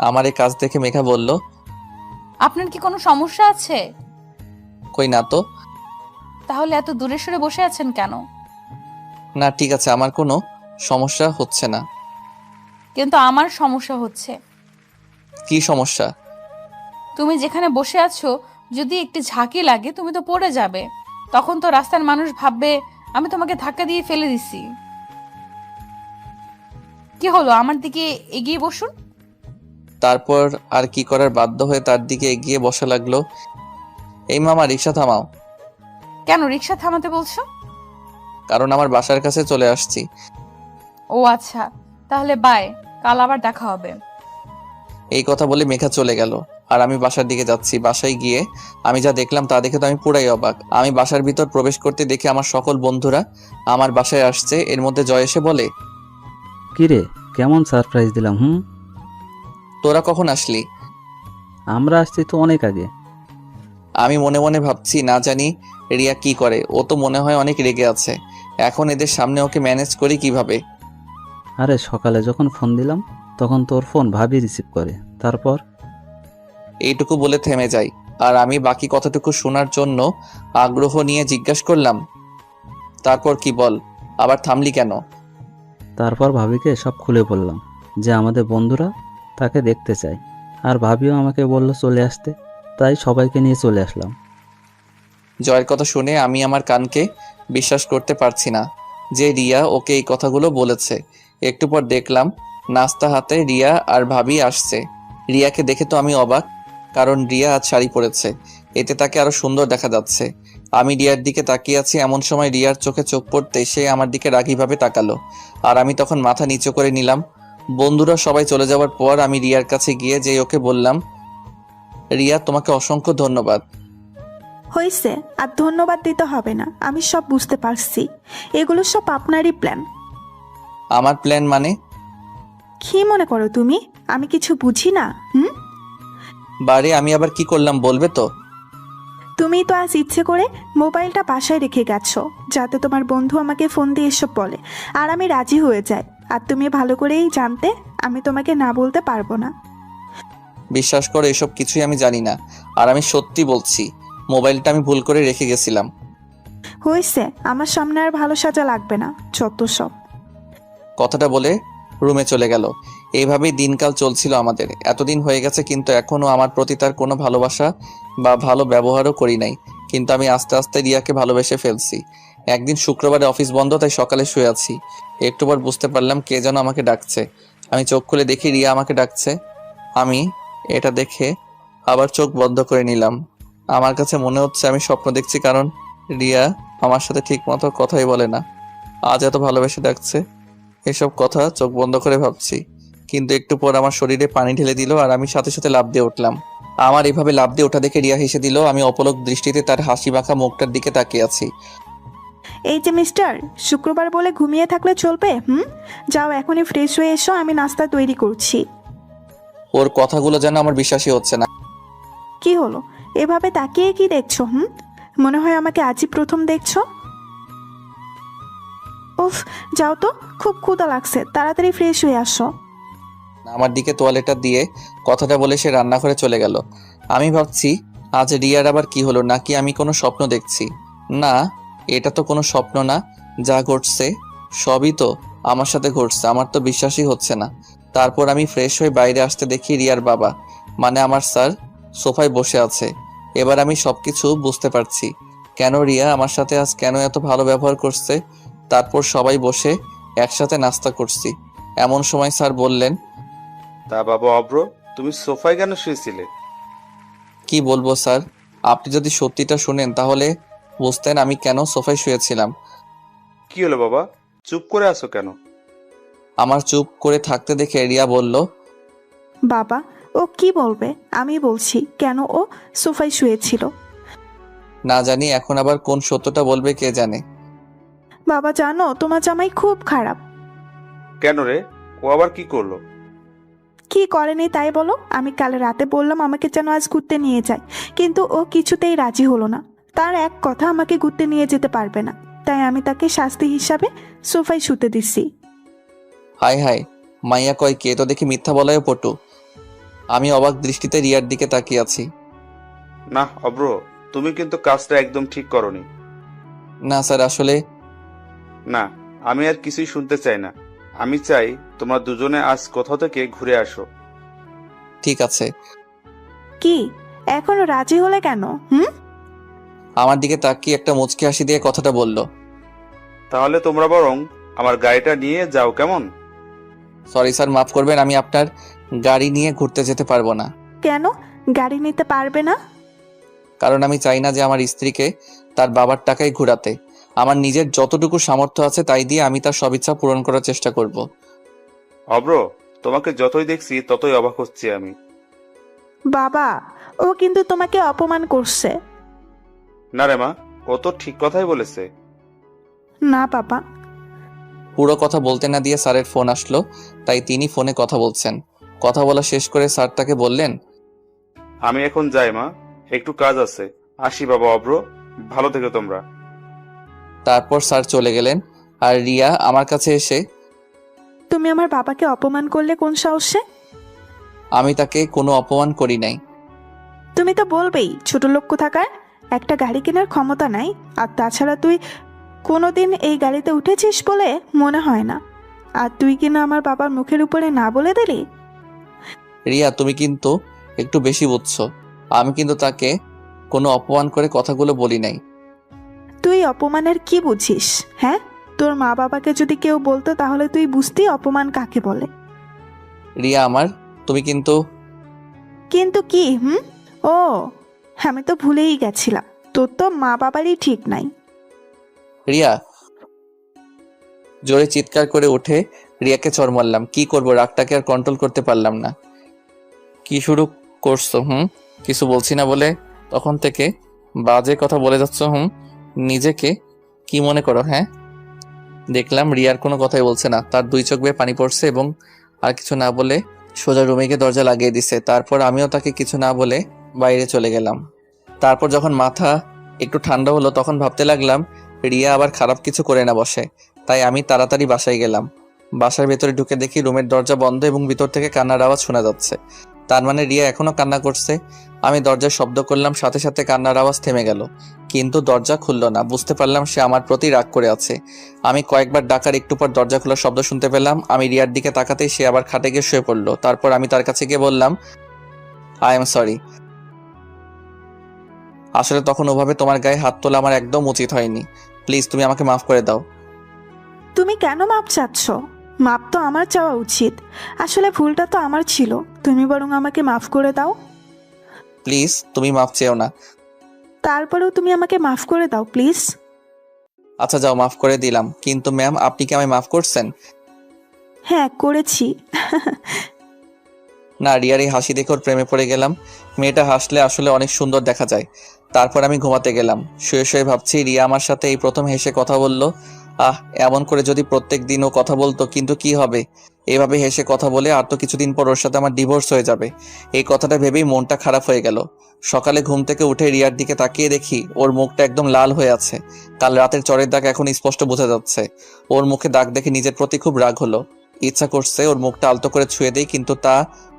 আমার এই কাজ দেখে মেঘা বলল, আপনার কি কোনো সমস্যা আছে? কই না তো। তাহলে এত দূরে সরে বসে আছেন কেন? না ঠিক আছে, আমার কোনো সমস্যা হচ্ছে না। কিন্তু আমার সমস্যা হচ্ছে। কি সমস্যা? তুমি যেখানে বসে আছো, যদি একটু ঝাঁকি লাগে তুমি তো পড়ে যাবে। তখন তো রাস্তার মানুষ ভাববে আমি তোমাকে ধাক্কা দিয়ে ফেলে দিছি। কি হলো, আমার দিকে এগিয়ে বসুন। তারপর আর কি করার, বাধ্য হয়ে তার দিকে এগিয়ে বসা লাগলো। এই মামা, রিক্সা থামাও। কেন রিক্সা থামাতে বলছো? কারণ আমার বাসার কাছে চলে আসছি। ও আচ্ছা, তাহলে বাই, কাল আবার দেখা হবে। এই কথা বলে মেঘা চলে গেল। আর আমি বাসার দিকে যাচ্ছি। বাসায় গিয়ে আমি যা দেখলাম তা দেখে তো আমি পুরাই অবাক। আমি বাসার ভিতর প্রবেশ করতে দেখে আমার সকল বন্ধুরা আমার বাসায় আসছে। এর মধ্যে জয় এসে বলে, কিরে, কেমন সারপ্রাইজ দিলাম? তোরা কখন আসলি? আমরা আসছি তো অনেক আগে। আমি মনে মনে ভাবছি, না জানি রিয়া কি করে। ও তো মনে হয় অনেক রেগে আছে। এখন এদের সামনে ওকে ম্যানেজ করি কিভাবে? আরে সকালে যখন ফোন দিলাম তখন তোর ফোন ভাবি রিসিভ করে, তারপর এইটুকু বলে থেমে যাই। আর আমি বাকি কথাটুকু শোনার জন্য আগ্রহ নিয়ে জিজ্ঞাসা করলাম, তারপর কি বল? আবার থামলি কেন? তারপর ভাবিকে সব খুলে বললাম যে আমাদের বন্ধুরা তাকে দেখতে চায়, আর ভাবিও আমাকে বলল চলে আসতে, তাই সবাইকে নিয়ে চলে আসলাম। জয়ের কথা শুনে আমি আমার কানকে বিশ্বাস করতে পারছি না যে রিয়া ওকে এই কথাগুলো বলেছে। একটু পর দেখলাম নাস্তা হাতে রিয়া আর ভাবি আসছে। রিয়াকে দেখে তো আমি অবাক, কারণ রিয়া আজ শাড়ি পরেছে, এতে তাকে আরো সুন্দর দেখা যাচ্ছে। আমি রিয়ার দিকে তাকিয়ে আছি, এমন সময় রিয়ার চোখে চোখ পড়তে সে আমার দিকে রাগীভাবে তাকালো। আর আমি তখন মাথা নিচু করে নিলাম। বন্ধুরা সবাই চলে যাওয়ার পর আমি রিয়ার কাছে গিয়ে যে ওকে বললাম, রিয়া, তোমাকে অসংখ্য ধন্যবাদ। হয়েছে, আর ধন্যবাদ দিতে হবে না, আমি সব বুঝতে পারছি। এগুলো সব আপনারই প্ল্যান। আমার প্ল্যান মানে? কি মনে করো তুমি আমি কিছু বুঝি না? বারে, আমি আবার কি করলাম বলবে তো? তুমি তো আজ ইচ্ছে করে মোবাইলটা বাসায় রেখে গেছো যাতে তোমার বন্ধু আমাকে ফোন দিয়ে এসব বলে, আর আমি রাজি হয়ে যাই। আর তুমি ভালো করেই জানতে আমি তোমাকে না বলতে পারবো না। বিশ্বাস করো, এসব কিছুই আমি জানি না। আর আমি সত্যি বলছি, মোবাইলটা আমি ভুল করে রেখে গেছিলাম। হয়েছে, আমার সামনে আর ভালো সাজা লাগবে না, যত সব। কথাটা বলে রুমে চলে গেল। এইভাবেই দিনকাল চলছিল আমাদের। এতদিন হয়ে গেছে কিন্তু এখনো আমার প্রতি তার কোনো ভালোবাসা বা ভালো ব্যবহারও করি নাই। কিন্তু আমি আস্তে আস্তে রিয়াকে ভালোবেসে ফেলছি। একদিন শুক্রবারে অফিস বন্ধ, তাই সকালে শুয়ে আছি। একটু পর বুঝতে পারলাম কে যেন আমাকে ডাকছে। আমি চোখ খুলে দেখি রিয়া আমাকে ডাকছে। আমি এটা দেখে আবার চোখ বন্ধ করে নিলাম। আমার কাছে মনে হচ্ছে আমি স্বপ্ন দেখছি, কারণ রিয়া আমার সাথে ঠিক মতো কথাই বলে না। আজ এত ভালোবেসে ডাকছে, এসব কথা চোখ বন্ধ করে ভাবছি। কিন্তু একটু পর আমার শরীরে পানি ঢেলে দিল আর আমি সাথে সাথে লাফ দিয়ে উঠলাম। আমার এভাবে লাফ দিয়ে ওঠা দেখে রিয়া হেসে দিল। আমি অপলক দৃষ্টিতে তার হাসি মাখা মুখটার দিকে তাকিয়ে আছি। এই যে মিস্টার, শুক্রবার বলে ঘুমিয়ে থাকলে চলবে? যাও এখনই ফ্রেশ হয়ে এসো, আমি নাস্তা তৈরি করছি। ওর কথাগুলো যেন আমার বিশ্বাসই হচ্ছে না। কি হলো, এভাবে তাকিয়ে কি দেখছো? মনে হয় আমাকে আজই প্রথম দেখছো। উফ, যাও তো, খুব ক্ষুধা লাগছে, তাড়াতাড়ি ফ্রেশ হয়ে আসো। আমার দিকে তোয়ালেটা দিয়ে কথাটা বলে সে রান্নাঘরে চলে গেল। আমি ভাবছি আজ রিয়ার আবার কি হলো, নাকি আমি কোনো স্বপ্ন দেখছি? না, এটা তো কোনো স্বপ্ন না। যা ঘটছে সবই তো আমার সাথে ঘটছে। আমার তো বিশ্বাসই হচ্ছে না। তারপর আমি ফ্রেশ হয়ে বাইরে আসতে দেখি রিয়ার বাবা, মানে আমার স্যার, সোফায় বসে আছে। এবার আমি সবকিছু বুঝতে পারছি, কেন রিয়া আমার সাথে আজ কেন এত ভালো ব্যবহার করছে। তারপর সবাই বসে একসাথে নাস্তা করছি। এমন সময় স্যার বললেন, তা বাবা অব্র, তুমি সোফায় কেন শুয়েছিলে? কি বলবো স্যার, আপনি যদি সত্যিটা শুনেন তাহলে বুঝতেন আমি কেন সোফায় শুয়েছিলাম। কি হলো বাবা, চুপ করে আছো কেন? আমার চুপ করে থাকতে দেখে রিয়া বলল, বাবা, ও কি বলবে? আমি বলছি কেন ও সোফায় শুয়েছিল। না জানি এখন আবার কোন সত্যটা বলবে কে জানে। বাবা জানো, তোমার জামাই খুব খারাপ। কেন রে, ও আবার কি করলো? কি করেনি তাই বলো? আমি কাল রাতে বললাম আমাকে যেন আজ ঘুরতে নিয়ে যায়, কিন্তু ও কিছুতেই রাজি হলো না। তার এক কথা, আমাকে ঘুরতে নিয়ে যেতে পারবে না, তাই আমি তাকে শাস্তি হিসাবে সোফায় শুতে দিছি। হায় হায়, মাইয়া কয় কে তো দেখি মিথ্যা বলায় পটু। আমি অবাক দৃষ্টিতে রিয়ার দিকে তাকিয়ে আছি। না অব্র, তুমি কিন্তু কাজটা একদম ঠিক করনি। না স্যার, আসলে না, আমি আর কিছুই শুনতে চাই না। আমি চাই তোমরা দুজনে আজ কোথাও থেকে ঘুরে আসো। ঠিক আছে। কি, এখনো রাজি হলে কেন? আমার দিকে তাকিয়ে একটা মুচকি হাসি দিয়ে কথাটা বলল, তাহলে তোমরা বরং আমার গাড়িটা নিয়ে যাও, কেমন? সরি স্যার, মাফ করবেন, আমি আপনার গাড়ি নিয়ে ঘুরতে যেতে পারবো না। কেন গাড়ি নিতে পারবে না? কারণ আমি চাই না যে আমার স্ত্রীকে তার বাবার টাকায় ঘোরাতে। আমার নিজের যতটুকু সামর্থ্য আছে তাই দিয়ে আমি তার সব ইচ্ছা পূরণ করার চেষ্টা করব। অব্র, তোমাকে যতই দেখছি ততই অবাক হচ্ছি আমি। বাবা, ও কিন্তু তোমাকে অপমান করছে। না রে মা, ও তো ঠিক কথাই বলেছে। না বাবা। পুরো কথা বলতে না দিয়ে স্যারের ফোন আসলো, তাই তিনি ফোনে কথা বলছেন। কথা বলা শেষ করে স্যার তাকে বললেন, আমি এখন যাই মা, একটু কাজ আছে। আসি বাবা অব্র, ভালো থেকো তোমরা। তারপর স্যার চলে গেলেন। আর রিয়া আমার কাছে এসে, তুমি আমার বাবাকে অপমান করলে কোন সাহসে? আমি তাকে কোনো অপমান করি নাই। তুমি তো বলবেই ছোট লোক কোথাকার, একটা গাড়ি কেনার ক্ষমতা নাই। আর তাছাড়া তুই কোনোদিন এই গাড়িতে উঠেছিস বলে মনে হয় না। আর তুই কিনা আমার বাবার মুখের উপরে না বলে দিলি। রিয়া, তুমি কিন্তু একটু বেশি বুঝছো। আমি কিন্তু তাকে কোনো অপমান করে কথাগুলো বলি নাই। তুই অপমানের কি বুঝিস? হ্যাঁ, তোর মা বাবাকে যদি কেউ বলতো তাহলে তুই বুঝতি অপমান কাকে বলে। রিয়া আমার, তুমি কিন্তু কিন্তু কি? ও, আমি তো ভুলেই গেছিলাম, তোর তো মা বাবারই ঠিক নাই। রিয়া, জোরে চিৎকার করে উঠে রিয়াকে চড় মারলাম। কি করবো, রাগটাকে আর কন্ট্রোল করতে পারলাম না। কি শুরু করছো? কিছু বলছি না বলে তখন থেকে বাজে কথা বলে যাচ্ছ। নিজেকে কি মনে করো? হ্যাঁ। দেখলাম রিয়ার কোনো কথাই বলছে না, তার দুই চোখ বেয়ে পানি পড়ছে এবং আর কিছু না বলে সোজা রুমে গিয়ে দরজা লাগিয়ে দিছে। তারপর আমিও তাকে কিছু না বলে বাইরে চলে গেলাম। তারপর যখন মাথা একটু ঠান্ডা হলো তখন ভাবতে লাগলাম রিয়া আবার খারাপ কিছু করে না বসে। তাই আমি তাড়াতাড়ি বাসায় গেলাম। বাসার ভেতরে ঢুকে দেখি রুমের দরজা বন্ধ এবং ভিতর থেকে কান্নার আওয়াজ শোনা যাচ্ছে। তার মানে রিয়া এখনো কান্না করছে। আমি দরজায় শব্দ করলাম, সাথে সাথে কান্নার আওয়াজ থেমে গেল, কিন্তু দরজা খুলল না। বুঝতে পারলাম সে আমার প্রতি রাগ করে আছে। আমি কয়েকবার ডাকার একটু পর দরজা খোলার শব্দ শুনতে পেলাম। আমি রিয়ার দিকে তাকাতেই সে আবার খাটে গিয়ে শুয়ে পড়লো। তারপর আমি তার কাছে গিয়ে বললাম, আই এম সরি। আসলে তখন ওভাবে তোমার গায়ে হাত তোলা আমার একদম উচিত হয়নি। প্লিজ তুমি আমাকে মাফ করে দাও। তুমি কেন মাপ চাচ্ছ? মাপ তো আমার চাওয়া উচিত। আসলে ভুলটা তো আমার ছিল, তুমি বরং আমাকে মাফ করে দাও। প্লিজ তুমি মাফ চেও না। তারপরেও তুমি আমাকে মাফ করে দাও প্লিজ। আচ্ছা যাও, মাফ করে দিলাম। কিন্তু ম্যাম, আপনি কি আমায় মাফ করছেন? হ্যাঁ, করেছি। না, রিয়ার এই হাসি দেখে ওর প্রেমে পড়ে গেলাম। মেয়েটা হাসলে আসলে অনেক সুন্দর দেখা যায়। তারপর আমি ঘুমাতে গেলাম। শুয়ে শুয়ে ভাবছি রিয়া আমার সাথে এই প্রথম হেসে কথা বলল। এমন করে যদি প্রত্যেক দিন ও কথা বলতো, কিন্তু কি হবে, এভাবে হেসে কথা বলে আর তো কিছুদিন পর ওর সাথে আমার ডিভোর্স হয়ে যাবে। এই কথাটা ভেবেই মনটা খারাপ হয়ে গেল। সকালে ঘুম থেকে উঠে রিয়ার দিকে তাকিয়ে দেখি ওর মুখটা একদম লাল হয়ে আছে। কাল রাতের চরের দাগ এখন স্পষ্ট বোঝা যাচ্ছে। ওর মুখে দাগ দেখে নিজের প্রতি খুব রাগ হলো। ইচ্ছা করছে ওর মুখটা আলতো করে ছুঁয়ে দেই, কিন্তু তা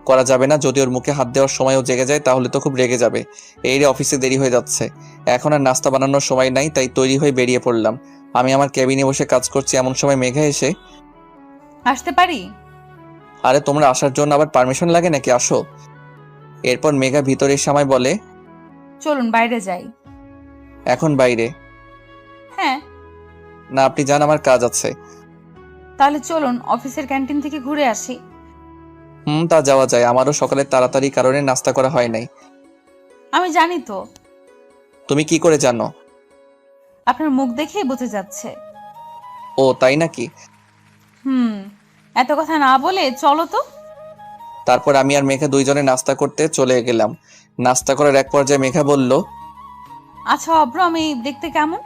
করা যাবে না। যদি ওর মুখে হাত দেওয়ার সময়ও জেগে যায় তাহলে তো খুব রেগে যাবে। এই রে, অফিসে দেরি হয়ে যাচ্ছে, এখন আর নাস্তা বানানোর সময় নাই, তাই তৈরি হয়ে বেরিয়ে পড়লাম। আমি আমার কেবিনে বসে কাজ করছি, এমন সময় মেঘা এসে, আসতে পারি? আরে তোমরা আসার জন্য আবার পারমিশন লাগে নাকি, আসো। এরপর মেঘা ভিতরে এসে আমায় বলে, চলুন বাইরে যাই। এখন বাইরে? হ্যাঁ। না, আপনি যান, আমার কাজ আছে। তাহলে চলুন অফিসের ক্যান্টিন থেকে ঘুরে আসি। তা যাওয়া যায়, আমারও সকালে তাড়াতাড়ি কারণে নাস্তা করা হয় নাই। আমি জানি তো। তুমি কি করে জানো? আপনার মুখ দেখেই বোঝা যাচ্ছে। ও তাই নাকি? এত কথা না বলে চলো তো। তারপর আমি আর মেঘা দুইজনে নাস্তা করতে চলে গেলাম। নাস্তা করার এক পর্যায়ে মেঘা বলল, আচ্ছা অব্র, আমি দেখতে কেমন?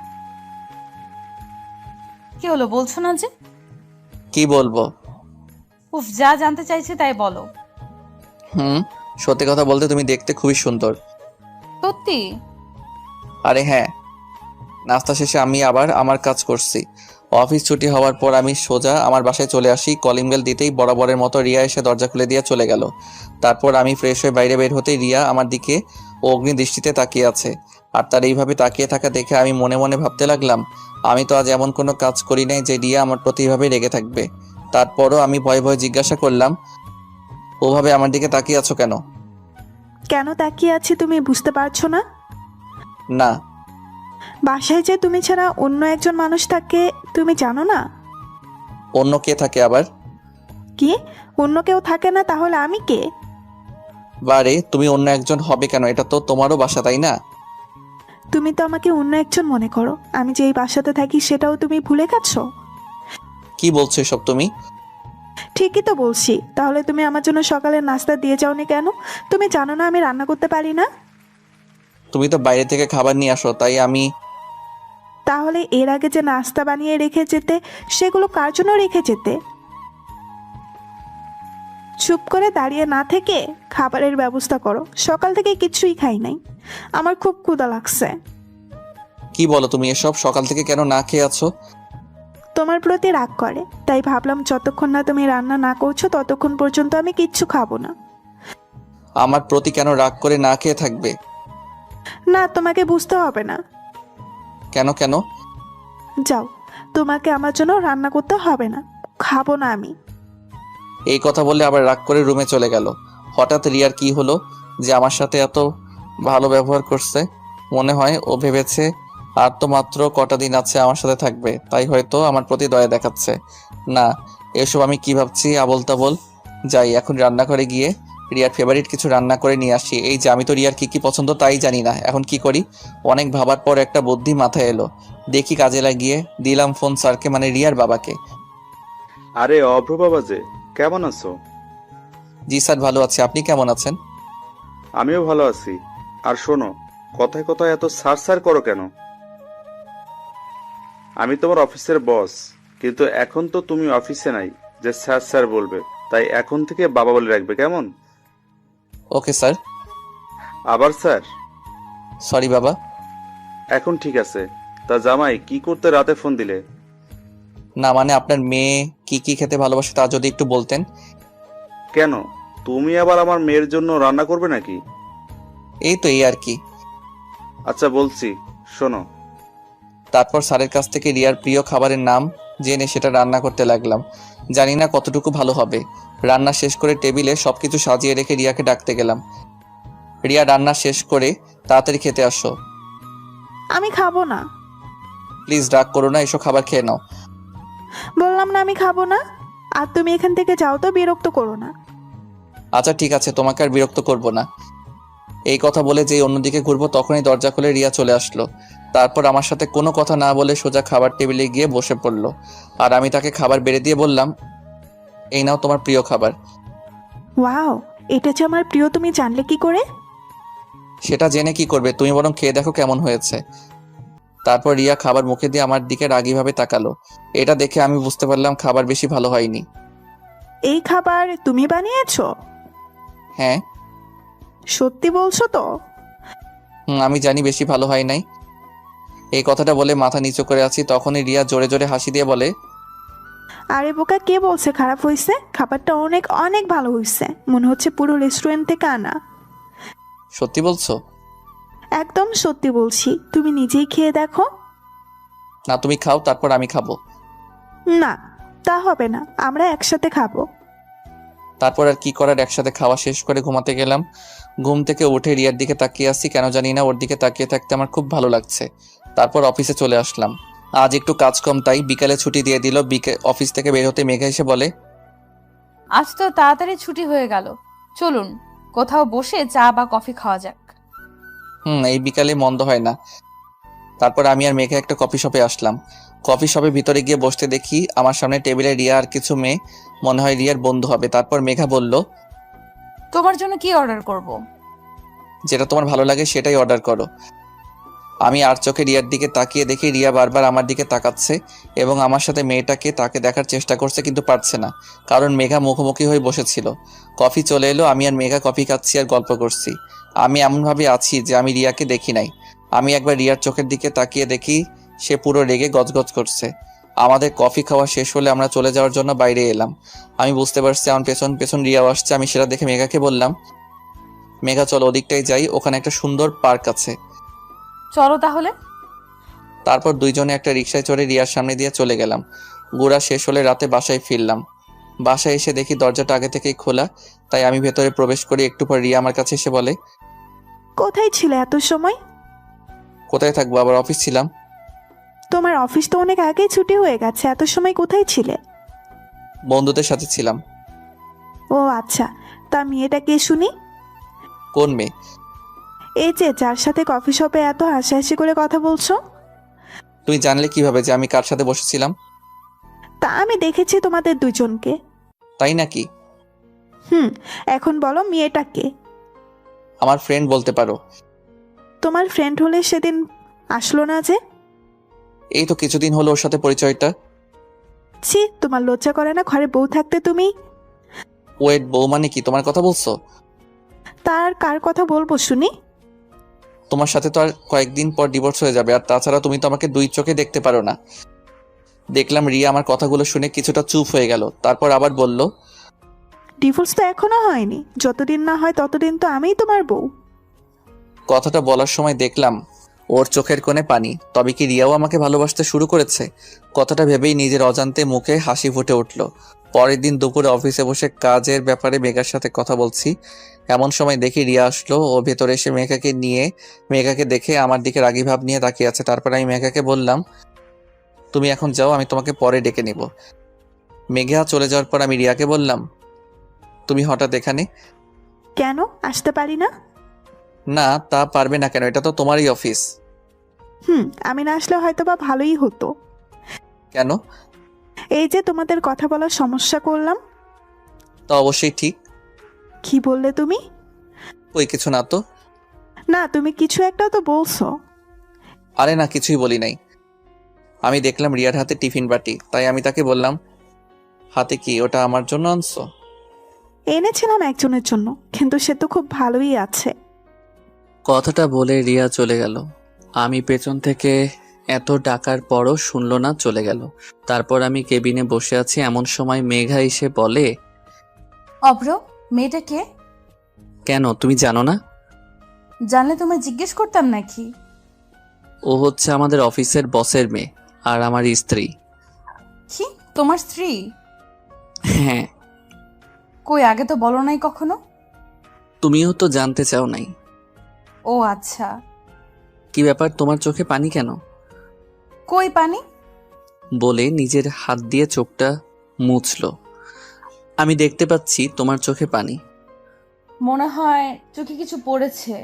কি হলো, বলছো না যে? কি বলবো? উফ, যা জানতে চাইছি তাই বলো। সত্যি কথা বলতে তুমি দেখতে খুবই সুন্দর। সত্যি? আরে হ্যাঁ। নাস্তা শেষে আমি আবার আমার কাজ করছি। অফিস ছুটি হওয়ার পর আমি সোজা আমার বাসায় চলে আসি। কলিং বেল দিতেই বরাবরের মতো রিয়া এসে দরজা খুলে দিয়ে চলে গেল। তারপর আমি ফ্রেশ হয়ে বাইরে বের হতেই রিয়া আমার দিকে অগ্নি দৃষ্টিতে তাকিয়ে আছে। আর তার এইভাবে তাকিয়ে থাকা দেখে আমি মনে মনে ভাবতে লাগলাম, আমি তো আজ এমন কোনো কাজ করি নাই যে রিয়া আমার প্রতি এভাবে রেগে থাকবে। তারপরও আমি ভয়ে ভয়ে জিজ্ঞাসা করলাম, ওভাবে আমার দিকে তাকিয়ে আছো কেন? কেন তাকিয়ে আছি তুমি বুঝতে পারছো না? না। বাসায় যে তুমি ছাড়া অন্য একজন মানুষ থাকে তুমি জানো না? অন্য কে থাকে আবার? কি? অন্য কেউ থাকে না? তাহলে আমি কে? বারে, তুমি অন্য একজন হবে কেন? এটা তো তোমারও বাসা, তাই না? তুমি তো আমাকে অন্য একজন মনে করো। আমি যে এই বাসাতে থাকি সেটাও তুমি ভুলে গেছো? কি বলছো এসব তুমি? ঠিকই তো বলছি। তাহলে তুমি আমার জন্য সকালে নাস্তা দিয়ে যাওনি কেন? তুমি জানো না আমি রান্না করতে পারি না? তুমি তো বাইরে থেকে খাবার নিয়ে আসো, তাই আমি। তাহলে এর আগে যে নাস্তা বানিয়ে রেখে যেতে, সেগুলো কার জন্য রেখে যেতে? চুপ করে দাঁড়িয়ে না থেকে খাবারের ব্যবস্থা করো। সকাল থেকে কিছুই খাই নাই, আমার খুব ক্ষুধা লাগছে। কি বলো তুমি এসব? সকাল থেকে কেন না খেয়ে আছো? তোমার প্রতি রাগ করে, তাই ভাবলাম যতক্ষণ না তুমি রান্না না করছো ততক্ষণ পর্যন্ত আমি কিচ্ছু খাবো না। আমার প্রতি কেন রাগ করে না খেয়ে থাকবে? না, তোমাকে বুঝতে হবে না। কেন কেন? যাও, তোমাকে আমার জন্য রান্না করতে হবে না, খাবো না আমি। এই কথা বলে আবার রাগ করে রুমে চলে গেল। হঠাৎ রিয়ার কি হলো যে আমার সাথে এত ভালো ব্যবহার করছে? মনে হয় ও ভেবেছে আর তো মাত্র কটা দিন আছে আমার সাথে থাকবে, তাই হয়তো আমার প্রতি দয়া দেখাচ্ছে। না, এসব আমি কি ভাবছি আবোল তাবোল। যাই এখন রান্নাঘরে গিয়ে রিয়ার ফেভারিট কিছু রান্না করে নিয়ে আসি। এই যে আমি তো রিয়ার কি কি পছন্দ তাই জানি না, এখন কি করি? অনেক ভাবার পর একটা বুদ্ধি মাথায় এলো। দেখি কাজে লাগিয়ে দিলাম ফোন স্যারকে, মানে রিয়ার বাবাকে। আরে অভ্র বাবা যে, কেমন আছো? জি স্যার, ভালো আছি। আপনি কেমন আছেন? আমিও ভালো আছি। আর শোনো, কথায় কথায় এত স্যার স্যার করো কেন? আমি তোমার অফিসের বস, কিন্তু এখন তো তুমি অফিসে নাই যে স্যার স্যার বলবে। তাই এখন থেকে বাবা বলে রাখবে, কেমন? Okay sir. আবার স্যার? সরি বাবা। এখন ঠিক আছে। তা জামাই, কি করতে রাতে ফোন দিলে? না মানে আপনার মেয়ে কি কি খেতে ভালোবাসে তা যদি একটু বলতেন। কেন, তুমি আবার আমার মেয়ের জন্য রান্না করবে নাকি? এই তো, এই আর কি। আচ্ছা বলছি, শোনো। তারপর স্যারের কাছ থেকে রিয়ার প্রিয় খাবারের নাম জেনে সেটা রান্না করতে লাগলাম। জানি না কতটুকু ভালো হবে। রান্না শেষ করে টেবিলে সবকিছু সাজিয়ে রেখে রিয়াকে ডাকতে গেলাম। রিয়া, রান্না শেষ করে তাড়াতাড়ি খেতে আসো। আমি খাবো না। প্লিজ রাগ করো না, এসো খাবার খেয়ে নাও। বললাম না আমি খাবো না। আর তুমি এখান থেকে যাও তো, বিরক্ত করো না। আচ্ছা ঠিক আছে, তোমাকে আর বিরক্ত করব না। এই কথা বলে যেই অন্যদিকে ঘুরবো তখনই দরজা খুলে রিয়া চলে আসলো। তারপর আমার সাথে কোনো কথা না বলে সোজা খাবার টেবিলে গিয়ে বসে পড়লো। আর আমি তাকে খাবার বেড়ে দিয়ে বললাম, এই নাও তোমার প্রিয় খাবার। ওয়াও, এটা যে আমার প্রিয় তুমি জানলে কি করে? সেটা জেনে কি করবে, তুমি বরং খেয়ে দেখো কেমন হয়েছে। তারপর রিয়া খাবার মুখে দিয়ে আমার দিকে রাগীভাবে তাকালো। এটা দেখে আমি বুঝতে পারলাম খাবার বেশি ভালো হয়নি। এই খাবার তুমি বানিয়েছো? হ্যাঁ। সত্যি বলছো তো? আমি জানি বেশি ভালো হয় নাই। এই কথাটা বলে মাথা নিচু করে আছি, তখনই রিয়া জোরে জোরে হাসি দিয়ে বলে, আরে বোকা, কে বলছে খারাপ হয়েছে? খাবারটা অনেক অনেক ভালো হয়েছে, মনে হচ্ছে পুরো রেস্টুরেন্ট থেকে আনা। সত্যি বলছো? একদম সত্যি বলছি, তুমি নিজেই খেয়ে দেখো। না তুমি খাও, তারপর আমি খাবো। না, তা হবে না, আমরা একসাথে খাবো। তারপর আর কি করার, একসাথে খাওয়া শেষ করে ঘুমাতে গেলাম। ঘুম থেকে উঠে রিয়ার দিকে তাকিয়ে আসি, কেন জানি না ওর দিকে তাকিয়ে থাকতে আমার খুব ভালো লাগছে। তারপর অফিসে চলে আসলাম। আজ একটু কাজ কম, তাই বিকালে ছুটি দিয়ে দিল। অফিস থেকে বের হতে মেঘা এসে বলে, আজ তো তাড়াতাড়ি ছুটি হয়ে গেল, চলুন কোথাও বসে চা বা কফি খাওয়া যাক। এই বিকালে মন্দ হয় না। তারপর আমি আর মেঘা একটা কফি শপে আসলাম। কফি শপের ভিতরে গিয়ে বসতে দেখি আমার সামনে টেবিলে রিয়া আর কিছু মেয়ে, মনে হয় রিয়ার বন্ধু হবে। তারপর মেঘা বলল, তোমার জন্য কি অর্ডার করব? যেটা তোমার ভালো লাগে সেটাই অর্ডার করো। আমি আর চোখে রিয়ার দিকে তাকিয়ে দেখি রিয়া বারবার আমার দিকে তাকাচ্ছে এবং আমার সাথে মেয়েটাকে তাকে দেখার চেষ্টা করছে, কিন্তু পারছে না, কারণ মেঘা মুখোমুখি হয়ে বসেছিল। কফি চলে এলো, আমি আর মেঘা কফি খাচ্ছি আর গল্প করছি। আমি এমনভাবে আছি যে আমি রিয়াকে দেখি নাই। আমি একবার রিয়ার চোখের দিকে তাকিয়ে দেখি সে পুরো রেগে গজগজ করছে। আমাদের কফি খাওয়া শেষ হলে আমরা চলে যাওয়ার জন্য বাইরে এলাম। আমি বুঝতে পারছি আমার পেছন পেছন রিয়াও আসছে। আমি সেটা দেখে মেঘাকে বললাম, মেঘা চলো ওদিকটাই যাই, ওখানে একটা সুন্দর পার্ক আছে। চলো তাহলে। তারপর দুইজনে একটা রিকশায় চড়ে রিয়ার সামনে দিয়ে চলে গেলাম। ঘোরা শেষ হলে রাতে বাসায় ফিরলাম। বাসায় এসে দেখি দরজাটা আগে থেকেই খোলা, তাই আমি ভেতরে প্রবেশ করি। একটু পর রিয়া আমার কাছে এসে বলে, কোথায় ছিলে এত সময়? কোথায় থাকবো, আবার অফিস ছিলাম। তোমার অফিস তো অনেক আগেই ছুটি হয়ে গেছে, এত সময় কোথায় ছিলে? বন্ধুদের সাথে ছিলাম। ও আচ্ছা, তা মেয়েটা কে শুনি? কোন মেয়ে? এই যে যার সাথে কফি শপে এত হাসাহাসি করে কথা বলছো। তুমি জানলে কিভাবে যে আমি কার সাথে বসেছিলাম? তা আমি দেখেছি তোমাদের দুজনকে। তাই নাকি? এখন বলো মেয়েটা কে? আমার ফ্রেন্ড বলতে পারো। তোমার ফ্রেন্ড হলে সেদিন আসলো না যে? এই তো কিছুদিন হলো ওর সাথে পরিচয়টা। ছি, তোমার লজ্জা করে না ঘরে বউ থাকতে তুমি? ওয়েট, বউ মানে কি? তোমার কথা বলছো? তার কার কথা বলবো শুনি? তোমার সাথে তো আর কয়েকদিন পর ডিভোর্স হয়ে যাবে, আর তাছাড়া তুমি তো আমাকে দুই চোখে দেখতে পারো না। দেখলাম রিয়া আমার কথাগুলো শুনে কিছুটা চুপ হয়ে গেল, তারপর আবার বলল, ডিভোর্স তো এখনো হয়নি, যতদিন না হয় ততদিন তো আমিই তোমার বউ। কথাটা বলার সময় দেখলাম ওর চোখের কোণে পানি। তবে কি রিয়াও আমাকে ভালোবাসতে শুরু করেছে? কথাটা ভেবেই নিজের অজান্তে মুখে হাসি ফুটে উঠল। পরের দিন দুপুরে অফিসে বসে কাজের ব্যাপারে মেঘার সাথে কথা বলছি, এমন সময় দেখি রিয়া আসলো। ও ভেতরে এসে মেঘাকে দেখে আমার দিকে রাগী ভাব নিয়ে তাকিয়ে আছে। তারপর আমি মেঘাকে বললাম, তুমি এখন যাও, আমি তোমাকে পরে ডেকে নিব। মেঘা চলে যাওয়ার পর আমি রিয়াকে বললাম, তুমি হঠাৎ এখানে? কেন আসতে পারি না? না, তা পারবে না কেন? এটা তো তোমারই অফিস। আমি না আসলে হয়তো বা ভালোই হতো। কেন? এই যে তোমাদের কথা বলার সমস্যা করলাম। তা অবশ্যই ঠিক। কি বললে তুমি? ওই কিছু না তো। না, তুমি কিছু একটা তো বলছো। আরে না, কিছুই বলি নাই। আমি দেখলাম রিয়ার হাতে টিফিন বাটি, তাই আমি তাকে বললাম, হাতে কি? ওটা আমার জন্য আনছো? এনেছিলাম একজনের জন্য, কিন্তু সে তো খুব ভালোই আছে। কথাটা বলে রিয়া চলে গেল। আমি পেছন থেকে এত ডাকার পরও শুনলো না, চলে গেল। তারপর আমি কেবিনে বসে আছি, এমন সময় মেঘা এসে বলে, অভ্র, মেয়েটা কে? কেন তুমি জানো না? জানলে তোমায় জিজ্ঞেস করতাম নাকি? ও হচ্ছে আমাদের অফিসের বসের মেয়ে, আর আমার স্ত্রী। কি, তোমার স্ত্রী? হ্যাঁ। কই, আগে তো বলো নাই কখনো। তুমিও তো জানতে চাও নাই। ও আচ্ছা। কি ব্যাপার, তোমার চোখে পানি কেন? কই পানি? বলে নিজের হাত দিয়ে চোখটা মুছল। আমি দেখতে পাচ্ছি তোমার চোখে পানি। মনে হয় চোখে কিছু পড়েছে।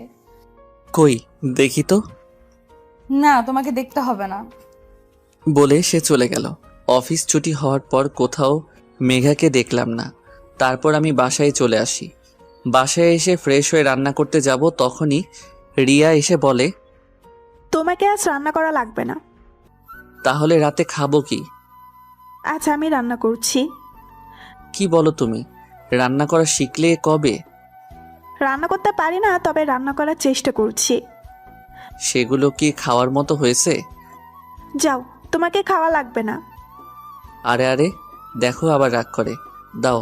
কই দেখি তো। না, তোমাকে দেখতে হবে না। বলে সে চলে গেল। অফিস ছুটি হওয়ার পর কোথাও মেঘাকে দেখলাম না। তারপর আমি বাসায় চলে আসি। বাসায় এসে ফ্রেশ হয়ে রান্না করতে যাব, তখনই রিয়া এসে বলে, তোমাকে আজ রান্না করা লাগবে না। তাহলে রাতে খাবো কি? আজ আমি রান্না করছি। কি বলো তুমি? রান্না করা শিখলে কবে? রান্না করতে পারি না, তবে রান্না করার চেষ্টা করছি। সেগুলো কি খাওয়ার মতো হয়েছে? যাও, তোমাকে খাওয়া লাগবে না। আরে আরে, দেখো আবার রাগ করে। দাও,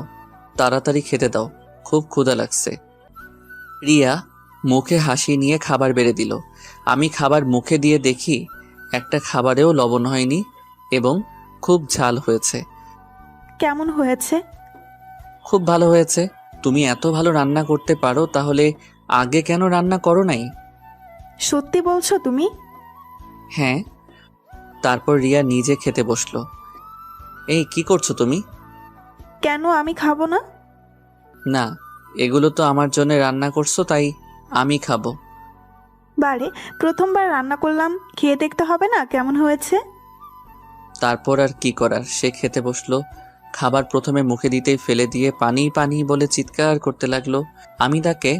তাড়াতাড়ি খেতে দাও, খুব ক্ষুধা লাগছে। রিয়া মুখে হাসি নিয়ে খাবার বেড়ে দিল। আমি খাবার মুখে দিয়ে দেখি একটা খাবারেও লবণ হয়নি এবং খুব ঝাল হয়েছে। কেমন হয়েছে? খুব ভালো হয়েছে। তুমি এত ভালো রান্না করতে পারো, তাহলে আগে কেন রান্না করো নাই? সত্যি বলছো তুমি? হ্যাঁ। তারপর রিয়া নিজে খেতে বসলো। এই কি করছো তুমি? কেন আমি খাবো না? না, এগুলো তো আমার জন্য রান্না করছো, তাই আমি খাবো। বারে, প্রথমবার রান্না করলাম, খেয়ে দেখতে হবে না কেমন হয়েছে? তারপর আর কি করার, সে খেতে বসলো। খাবার প্রথমে মুখে দিতেই ফেলে দিয়ে পানি পানি বলে চিৎকার করতে লাগলো। আমি তাকে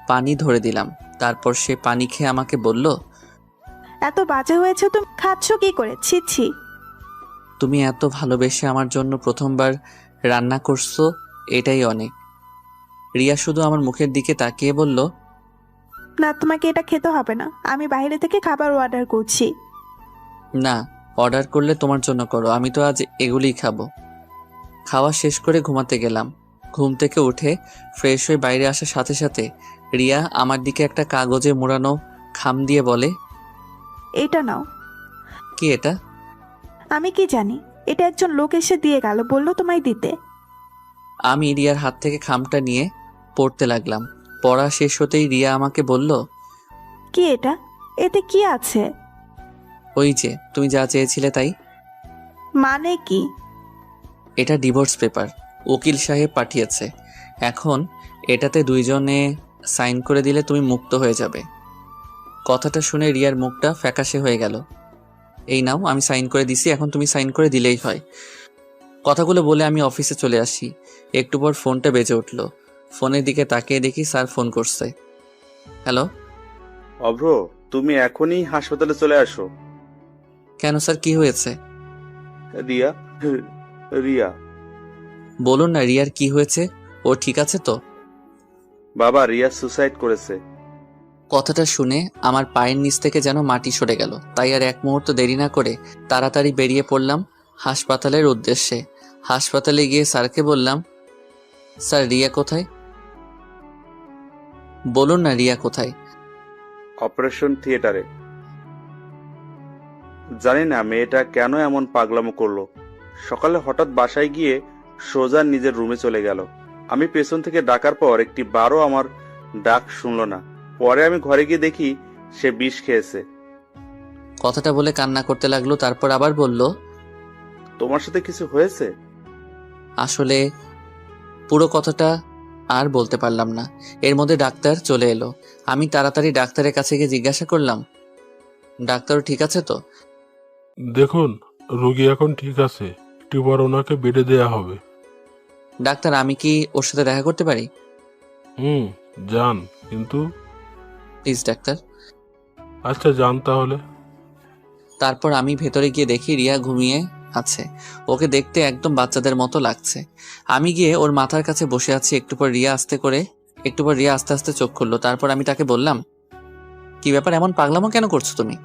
পানি ধরে দিলাম। তারপর সে পানি খেয়ে আমাকে বলল, এত বাজে হয়েছে, তুমি খাচ্ছ কি করে? ছি ছি। তুমি এত ভালোবেসে আমার জন্য প্রথমবার রান্না করছো, এটাই অনেক। রিয়া শুধু আমার মুখের দিকে তাকিয়ে বলল, না, তোমাকে এটা খেতে হবে না, আমি বাইরে থেকে খাবার অর্ডার করছি। না, অর্ডার করলে তোমার জন্য করো, আমি তো আজ এগুলিই খাবো। খাওয়া শেষ করে ঘুমাতে গেলাম। ঘুম থেকে উঠে ফ্রেশ হয়ে বাইরে আসার সাথে সাথে রিয়া আমার দিকে একটা কাগজে মোড়ানো খাম দিয়ে বলে, এটা নাও। কি এটা? আমি কি জানি, এটা একজন লোক এসে দিয়ে গেল, বললো তোমায় দিতে। আমি রিয়ার হাত থেকে খামটা নিয়ে পড়তে লাগলাম। পড়া শেষ হতেই রিয়া আমাকে বলল, কি এটা? এতে কি আছে? ওই যে তুমি যা চেয়েছিলে তাই। মানে কি? এটা ডিভোর্স পেপার, উকিল সাহেব পাঠিয়েছে। এখন এটাতে দুইজনে সাইন করে দিলে তুমি মুক্ত হয়ে যাবে। কথাটা শুনে রিয়ার মুখটা ফ্যাকাশে হয়ে গেল। এই নাও, আমি সাইন করে দিছি, এখন তুমি সাইন করে দিলেই হয়। কথাগুলো বলে আমি অফিসে চলে আসি। একটু পর ফোনটা বেজে উঠল। ফোনের দিকে তাকিয়ে দেখি স্যার ফোন করছে। হ্যালো। অভ্র, তুমি এখনই হাসপাতালে চলে আসো। কেন স্যার, কি হয়েছে? রিয়া, রিয়া। বলুন না, রিয়ার কি হয়েছে? ও ঠিক আছে তো? বাবা, রিয়া সুসাইড করেছে। কথাটা শুনে আমার পায়ের নিচ থেকে যেন মাটি সরে গেল। তাই আর এক মুহূর্ত দেরি না করে তাড়াতাড়ি বেরিয়ে পড়লাম হাসপাতালের উদ্দেশ্যে। হাসপাতালে গিয়ে স্যারকে বললাম, স্যার রিয়া কোথায়? বলুন না, রিয়া কোথায়? অপারেশন থিয়েটারে। জানি না মেয়েটা কেন এমন পাগলামো করলো। সকালে হঠাৎ বাসায় গিয়ে সোজা নিজের রুমে চলে গেল। আমি পেছন থেকে ডাকার পর একটি বারও আমার ডাক শুনলো না। পরে আমি ঘরে গিয়ে দেখি সে বিষ খেয়েছে। কথাটা বলে কান্না করতে লাগলো। তারপর আবার বলল, তোমার সাথে কিছু হয়েছে? আসলে পুরো কথাটা আর বলতে পারলাম না। এর মধ্যে ডাক্তার চলে এলো। আমি তাড়াতাড়ি ডাক্তারের কাছে গিয়ে জিজ্ঞাসা করলাম, ডাক্তার ঠিক আছে তো? দেখুন, রোগী এখন ঠিক আছে, একটু পর ওনাকে বেডে দেয়া হবে। ডাক্তার, আমি কি ওর সাথে দেখা করতে পারি? যান, কিন্তু প্লিজ ডাক্তার। আচ্ছা, যান তাহলে। তারপর আমি ভেতরে গিয়ে দেখি রিয়া ঘুমিয়ে আছে। ওকে দেখতে একদম বাচ্চাদের মতো লাগছে। আমি গিয়ে ওর মাথার কাছে বসে আছি। একটু পর রিয়া আস্তে আস্তে চোখ খুললো। তারপর আমি তাকে বললাম, কি ব্যাপার, এমন পাগলামো কেন করছো তুমি?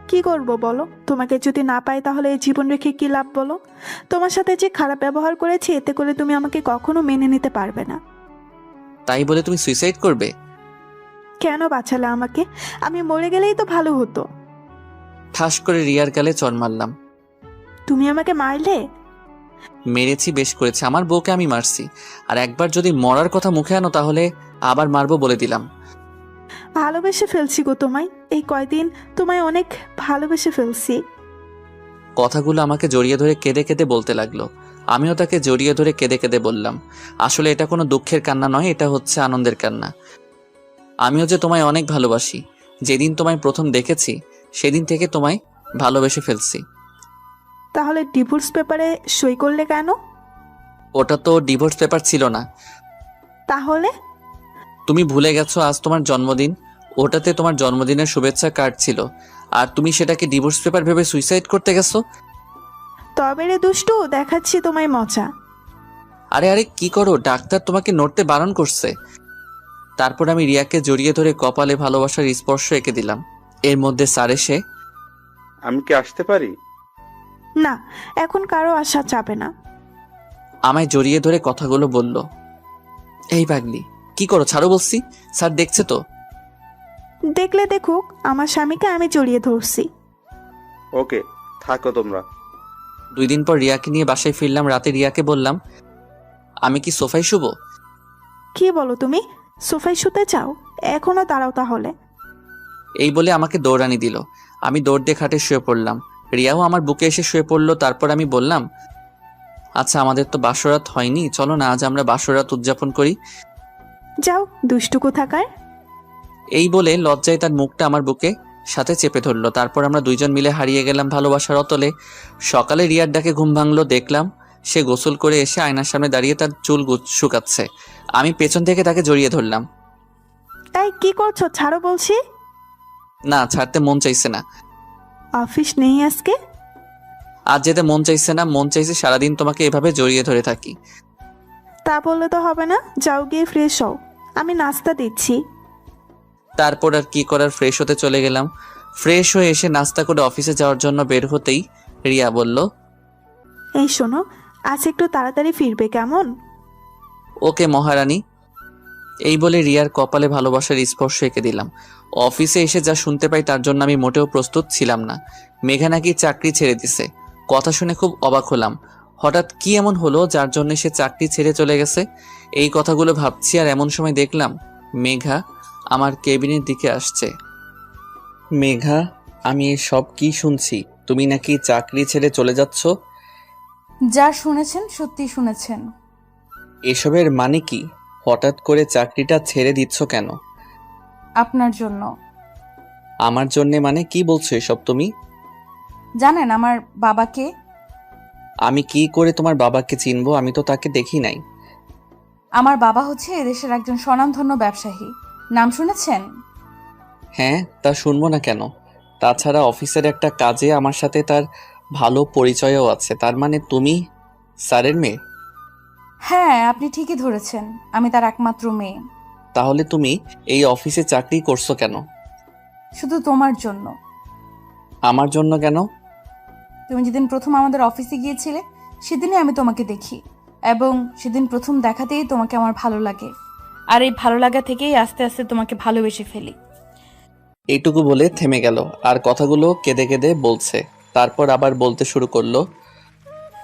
কি করব বলো? তোমাকে যদি না পাই তাহলে এই জীবন রেখে কি লাভ বলো? তোমার সাথে যে খারাপ ব্যবহার করেছি, এতে করে তুমি আমাকে কখনো মেনে নিতে পারবে না। তাই বলে তুমি সুইসাইড করবে? কেন বাঁচালে আমাকে? আমি মরে গেলেই তো ভালো হতো। ঠাস করে রিয়ার গালে চড় মারলাম। তুমি আমাকে মারলে? মেরেছি, বেশ করেছি। আমার বউকে আমি মারছি, আর একবার যদি মরার কথা মুখে আনো তাহলে আবার মারবো বলে দিলাম। ভালোবেসে ফেলছি গো তোমায়। এই কয়দিন তোমায় অনেক ভালোবেসে ফেলছি। কথাগুলো আমাকে জড়িয়ে ধরে কেঁদে কেঁদে বলতে লাগলো। আমিও তাকে জড়িয়ে ধরে কেঁদে কেঁদে বললাম, আসলে এটা কোনো দুঃখের কান্না নয়, এটা হচ্ছে আনন্দের কান্না। আমিও যে তোমায় অনেক ভালোবাসি। যেদিন তোমায় প্রথম দেখেছি সেদিন থেকে তোমায় ভালোবেসে ফেলছি। তাহলে ডিভোর্স পেপারে সই করলে কেন? ওটা তো ডিভোর্স পেপার ছিল না। তাহলে? তুমি ভুলে গেছো আজ তোমার জন্মদিন। ওটাতে তোমার জন্মদিনের শুভেচ্ছা কার্ড ছিল, আর তুমি সেটাকে ডিভোর্স পেপার ভেবে সুইসাইড করতে গেছো। তবে রে দুষ্টু, দেখাচ্ছি তোমায় মজা। আরে আরে কি করো, ডাক্তার তোমাকে নড়তে বারণ করছে। তারপর আমি রিয়াকে জড়িয়ে ধরে কপালে ভালোবাসার স্পর্শ এঁকে দিলাম। এর মধ্যে স্যার এসে, আমি কি আসতে পারি? না, এখন কারো আসা যাবে না। আমায় জড়িয়ে ধরে কথাগুলো বলল। এই পাগলি, কি করো, ছাড়ো বলছি। স্যার দেখছে তো। দেখলে দেখুক, আমার স্বামীকে আমি জড়িয়ে ধরছি। ওকে, থাকো তোমরা। 2 দিন পর রিয়াকে নিয়ে বাসায় ফিরলাম। রাতে রিয়াকে বললাম, আমি কি সোফায় শুবো? কি বলো তুমি? সোফায় শুতে চাও? এখনো দাঁড়াও তাহলে। এই বলে আমাকে দৌড়ানি দিল। আমি দৌড় দিয়ে খাটে শুয়ে পড়লাম। রিয়াও আমার বুকে এসে শুয়ে পড়লো। তারপর আমি বললাম, আচ্ছা আমাদের তো বাসরাত হয়নি, চলো না আজ আমরা বাসরাত উদযাপন করি। যাও দুষ্টু কোথাকার। এই বলে লজ্জায় তার মুখটা আমার বুকে সাথে চেপে ধরলো। তারপর আমরা দুইজন মিলে হারিয়ে গেলাম ভালোবাসার অতলে। সকালে রিয়ার ডাকে ঘুম ভাঙলো। দেখলাম সে গোসল করে এসে আয়নার সামনে দাঁড়িয়ে তার চুল শুকাচ্ছে। আমি পেছন থেকে তাকে জড়িয়ে ধরলাম। তাই কি করছো? ছাড়ো বলছি। না, ছাড়তে মন চাইছে না। অফিস নেই আজকে? আজ যেতে মন চাইছে না, মন চাইছে সারাদিন তোমাকে এভাবে জড়িয়ে ধরে থাকি। তা বললে তো হবে না, যাও গিয়ে ফ্রেশ হও, আমি নাস্তা দিচ্ছি। তারপর আর কি করার, ফ্রেশ হতে চলে গেলাম। ফ্রেশ হয়ে এসে নাস্তা করে অফিসে যাওয়ার জন্য বের হতেই রিয়া বলল, এই শোনো, আজ একটু তাড়াতাড়ি ফিরবে কেমন? ওকে মহারানী। এই বলে রিয়ার কপালে ভালোবাসার স্পর্শ এঁকে দিলাম। অফিসে এসে যা শুনতে পাই তার জন্য আমি মোটেও প্রস্তুত ছিলাম না। মেঘা নাকি চাকরি ছেড়ে দিছে। কথা শুনে খুব অবাক হলাম। হঠাৎ কি এমন হলো যার জন্য সে চাকরি ছেড়ে চলে গেছে? এই কথাগুলো ভাবছি, আর এমন সময় দেখলাম মেঘা আমার কেবিনের দিকে আসছে। মেঘা, আমি সব কি শুনছি? তুমি নাকি চাকরি ছেড়ে চলে যাচ্ছ? যা শুনেছেন সত্যি শুনেছেন। এসবের মানে কি? হঠাৎ করে চাকরিটা ছেড়ে দিচ্ছ কেন? আপনার জন্য। আমার জন্যে মানে কি বলছো এসব তুমি? জানেন আমার বাবাকে? আমি কি করে তোমার বাবাকে চিনবো? আমি তো তাকে দেখি নাই। আমার বাবা হচ্ছে এদেশের একজন স্বনামধন্য ব্যবসায়ী। নাম শুনেছেন? হ্যাঁ, তা শুনবো না কেন? তাছাড়া অফিসের একটা কাজে আমার সাথে তার ভালো পরিচয়ও আছে। তার মানে তুমি স্যারের মেয়ে? হ্যাঁ, আপনি ঠিকই ধরেছেন, আমি তার একমাত্র মেয়ে। তাহলে তুমি এই অফিসে চাকরি করছো কেন? শুধু তোমার জন্য। আমার জন্য কেন? তুমি যেদিন প্রথম আমাদের অফিসে গিয়েছিলে সেদিনই আমি তোমাকে দেখি, এবং সেদিন প্রথম দেখাতেই তোমাকে আমার ভালো লাগে, আর এই ভালো লাগা থেকেই আস্তে আস্তে তোমাকে ভালোবেসে ফেলি। এইটুকু বলে থেমে গেল, আর কথাগুলো কেঁদে কেঁদে বলছে। তারপর আবার বলতে শুরু করলো।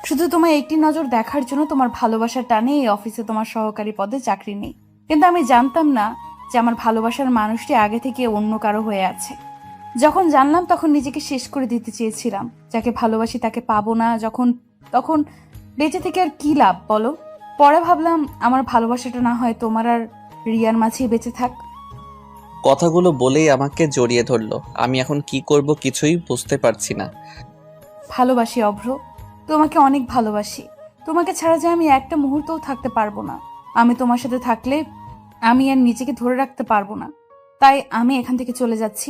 শুধু তোমার একটি নজর দেখার জন্য তোমার ভালোবাসার টানে এই অফিসে তোমার সহকারী পদে চাকরি নেই, কিন্তু আমি জানতাম না যে আমার ভালোবাসার মানুষটি আগে থেকে অন্য কারো হয়ে আছে। যখন জানলাম তখন নিজেকে শেষ করে দিতে চেয়েছিলাম। যাকে ভালোবাসি তাকে পাবো না যখন, তখন বেঁচে থেকে আর কি লাভ বলো? পরে ভাবলাম আমার ভালোবাসাটা না হয় তোমার আর রিয়ার মাঝেই বেঁচে থাক। কথাগুলো বলেই আমাকে জড়িয়ে ধরলো। আমি এখন কি করব কিছুই বুঝতে পারছি না। ভালোবাসি অভ্র, তোমাকে অনেক ভালোবাসি। তোমাকে ছাড়া যে আমি একটা মুহূর্তও থাকতে পারবো না। আমি তোমার সাথে থাকলে আমি আর নিজেকে ধরে রাখতে পারবো না, তাই আমি এখান থেকে চলে যাচ্ছি।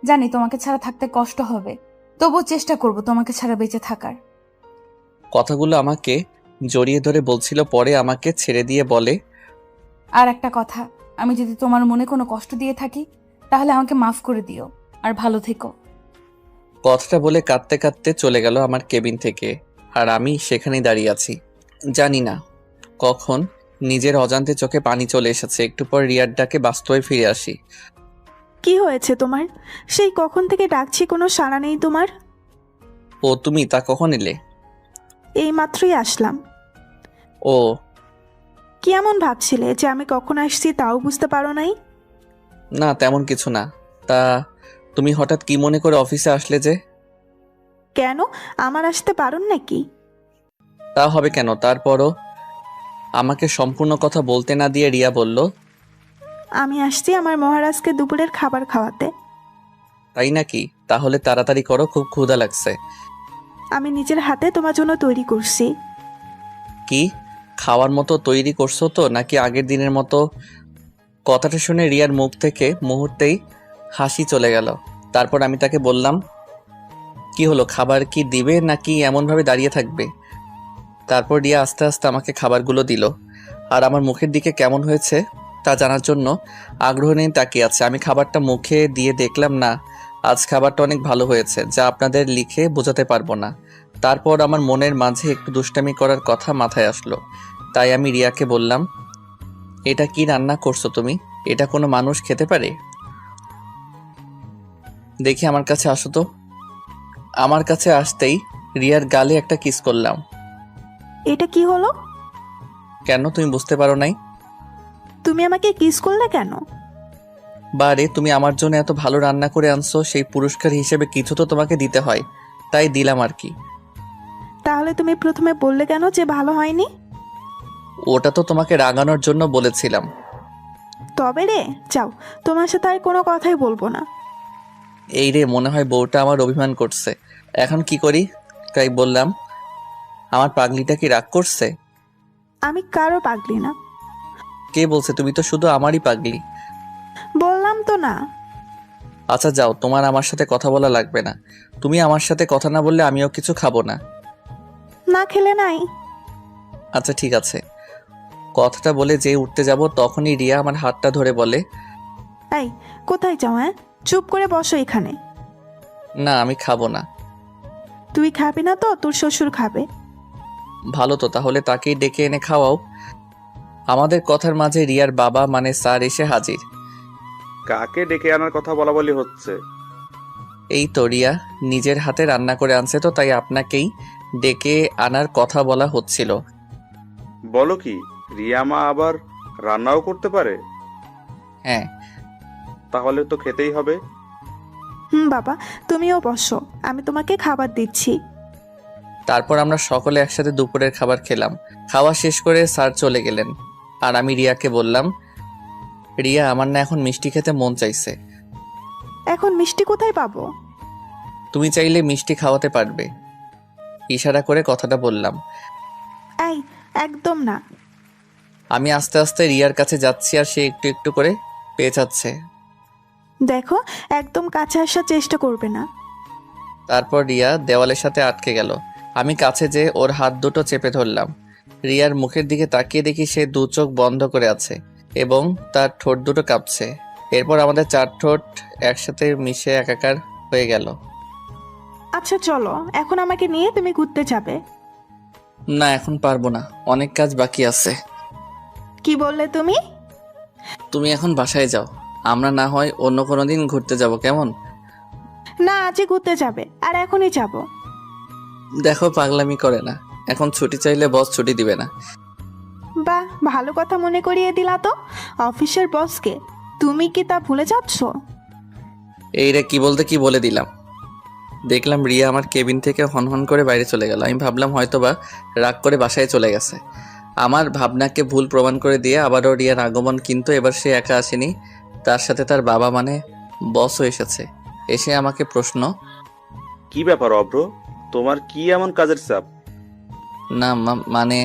জানি তোমাকে ছাড়া থাকতে কষ্ট হবে, তবুও চেষ্টা করব তোমাকে ছাড়া বেঁচে থাকার। কথাগুলো আমাকে জড়িয়ে ধরে বলছিল, পরে আমাকে ছেড়ে দিয়ে বলে, আর একটা কথা, আমি যদি তোমার মনে কোনো কষ্ট দিয়ে থাকি তাহলে আমাকে মাফ করে দিও, আর ভালো থেকো। কথাটা বলে কাঁদতে কাঁদতে চলে গেল আমার কেবিন থেকে। আর আমি সেখানেই দাঁড়িয়ে আছি। জানি না কখন নিজের অজান্তে চোখে পানি চলে এসেছে। একটু পর রিয়ার ডাকে বাস্তবে ফিরে আসি। কি হয়েছে তোমার? সেই কখন থেকে ডাকছি, কোনো সাড়া নেই তোমার। ও তুমি, তা কখন এলে? এই মাত্রই আসলাম। ও, কি এমন ভাবছিলে যে আমি কখন আসছি তাও বুঝতে পারো নাই? না তেমন কিছু না। তা তুমি হঠাৎ কি মনে করে অফিসে আসলে যে? কেন, আমার আসতে পারুন নাকি? তা হবে কেন? তারপরও আমাকে সম্পূর্ণ কথা বলতে না দিয়ে রিয়া বলল, আমি আসছি আমার মহারাজকে দুপুরের খাবার খাওয়াতে। তাই নাকি? তাহলে তাড়াতাড়ি করো, খুব ক্ষুধা লাগছে। আমি নিজের হাতে তোমার জন্য তৈরি করছি। কি খাওয়ার মতো তৈরি করছো তো, নাকি আগের দিনের মতো? কথাটা শুনে রিয়ার মুখ থেকে মুহূর্তেই হাসি চলে গেল। তারপর আমি তাকে বললাম, কি হলো, খাবার কি দিবে নাকি এমনভাবে দাঁড়িয়ে থাকবে? তারপর রিয়া আস্তে আস্তে আমাকে খাবারগুলো দিল, আর আমার মুখের দিকে কেমন হয়েছে তা জানার জন্য আগ্রহ নিয়ে তাকিয়ে আছে। আমি খাবারটা মুখে দিয়ে দেখলাম, না, আজ খাবারটা অনেক ভালো হয়েছে, যা আপনাদের লিখে বোঝাতে পারবো না। তারপর আমার মনের মাঝে একটু দুষ্টামি করার কথা মাথায় আসলো, তাই আমি রিয়াকে বললাম, এটা কি রান্না করছো তুমি? এটা কোনো মানুষ খেতে পারে? দেখি আমার কাছে আসো তো। আমার কাছে আসতেই রিয়ার গালে একটা কিস করলাম। এটা কি হলো? কেন, তুমি বুঝতে পারো নাই? তুমি আমাকে কিস করলে কেন? বারে, তুমি আমার জন্য এত ভালো রান্না করে আনছো, সেই পুরস্কার হিসেবে কিছু তো তোমাকে দিতে হয়, তাই দিলাম আর কি। তাহলে তুমি প্রথমে বললে কেন যে ভালো হয়নি? ওটা তো তোমাকে রাগানোর জন্য বলেছিলাম। তবে রে, যাও, তোমার সাথে আর কোনো কথাই বলবো না। এই রে, মনে হয় বউটা আমার অভিমান করছে। এখন কি করি? তাই বললাম, আমার পাগলিটা কি রাগ করছে? আমি কারো পাগলি না। কে বলছে? তুমি তো শুধু আমারই পাগলি। বললাম তো না। আচ্ছা যাও, তোমার আমার সাথে কথা বলা লাগবে না। তুমি আমার সাথে কথা না বললে আমিও কিছু খাবো না। না খেলে নাই। আচ্ছা ঠিক আছে। কথাটা বলে যে উঠতে যাব, তখনই রিয়া আমার হাতটা ধরে বলে, এই, কোথায় যাও? হ্যাঁ, চুপ করে বসো এখানে। না আমি খাবো না। তুই খাবি না তো তোর শ্বশুর খাবে। ভালো তো, তাহলে তাকেই ডেকে এনে খাওয়াও। আমাদের কথার মাঝে রিয়ার বাবা মানে স্যার এসে হাজির। কাকে ডেকে আনার কথা বলা বলি হচ্ছে? এই তো রিয়া নিজের হাতে রান্না করে আনছে, তো তাই আপনাকেই ডেকে আনার কথা বলা হচ্ছিল। বলো কি, রিয়া মা আবার রান্নাও করতে পারে? হ্যাঁ। তাহলে তো খেতেই হবে। বাবা, তুমিও বসো, আমি তোমাকে খাবার দিচ্ছি। তারপর আমরা সকলে একসাথে দুপুরের খাবার খেলাম। খাওয়া শেষ করে স্যার চলে গেলেন, আর আমি রিয়াকে বললাম, রিয়া, আমার না এখন মিষ্টি খেতে মন চাইছে। এখন মিষ্টি কোথায় পাবো? তুমি চাইলে মিষ্টি খাওয়াতে পারবে। ইশারা করে কথাটা বললাম। এই, একদম না। আমি আস্তে আস্তে রিয়ার কাছে যাচ্ছি, আর সে একটু একটু করে পেঁচাচ্ছে। দেখো, একদম কাছে আসার চেষ্টা করবে না। তারপর রিয়া দেওয়ালের সাথে আটকে গেল। আমি কাছে যেয়ে ওর হাত দুটো চেপে ধরলাম। রিয়ার মুখের দিকে তাকিয়ে দেখি সে দু চোখ বন্ধ করে আছে এবং তার ঠোঁট দুটো কাঁপছে। এরপর আমাদের চার ঠোঁট একসাথে মিশে একাকার হয়ে গেল। আচ্ছা চলো, এখন আমাকে নিয়ে তুমি ঘুরতে যাবে। না, এখন পারবো না, অনেক কাজ বাকি আছে। কি বললে তুমি? তুমি এখন বাসায় যাও, আমরা না হয় অন্য কোনো দিন ঘুরতে যাব, কেমন? না, আজই ঘুরতে যাবে, আর এখনই যাব। দেখো, পাগলামি করে না, এখন ছুটি চাইলে বস ছুটি দিবে না। বাহ, ভালো কথা মনে করিয়ে দিলা তো। অফিসের বসকে তুমি কি তা ভুলে যাচ্ছ? এই রে, কি বলতে কি বলে দিলাম। দেখলাম রিয়া আমার কেবিন থেকে হনহন করে বাইরে চলে গেল। আমি ভাবলাম হয়তোবা রাগ করে বাসায় চলে গেছে। আমার ভাবনাকে ভুল প্রমাণ করে দিয়ে আবারও রিয়ার আগমন, কিন্তু এবার সে একা আসেনি, তার সাথে তার বাবা মানে বসও এসেছে। এসে আমাকে প্রশ্ন, কি ব্যাপার অভ্র, তোমার কি এমন কাজের চাপ? না মানে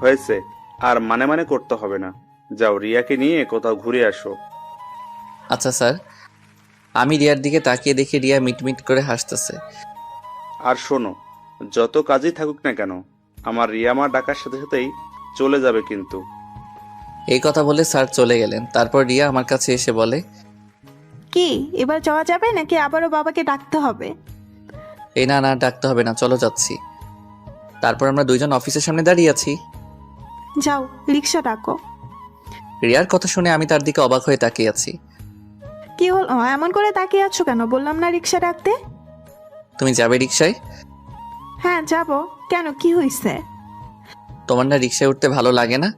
হয়েছে, আর মানে মানে করতে হবে না। যাও, রিয়াকে নিয়ে কোথাও ঘুরে আসো। আচ্ছা স্যার। আমি রিয়ার দিকে তাকিয়ে দেখি রিয়া মিটমিট করে হাসতেছে। আর শোনো, যত কাজই থাকুক না কেন, আমার রিয়া মা ডাকার সাথে সাথেই চলে যাবে কিন্তু। এই কথা বলে স্যার চলে গেলেন। তারপর রিয়া আমার কাছে এসে বলে, কি এবার যাওয়া যাবে নাকি আবারও বাবাকে ডাকতে হবে? এই না না, ডাকতে হবে না, চলো যাচ্ছি। তারপর আমরা দুইজন অফিসের সামনে দাঁড়িয়ে আছি। যাও, রিক্সা ডাকো। রিয়ার কথা শুনে আমি তার দিকে অবাক হয়ে তাকিয়ে আছি। কি হল, এমন করে তাকিয়ে আছো কেন? বললাম না রিক্সা ডাকতে। তুমি যাবে রিক্সায়? হ্যাঁ যাব। কেন, কি হয়েছে? তোমার না রিক্সায় উঠতে ভালো লাগে না?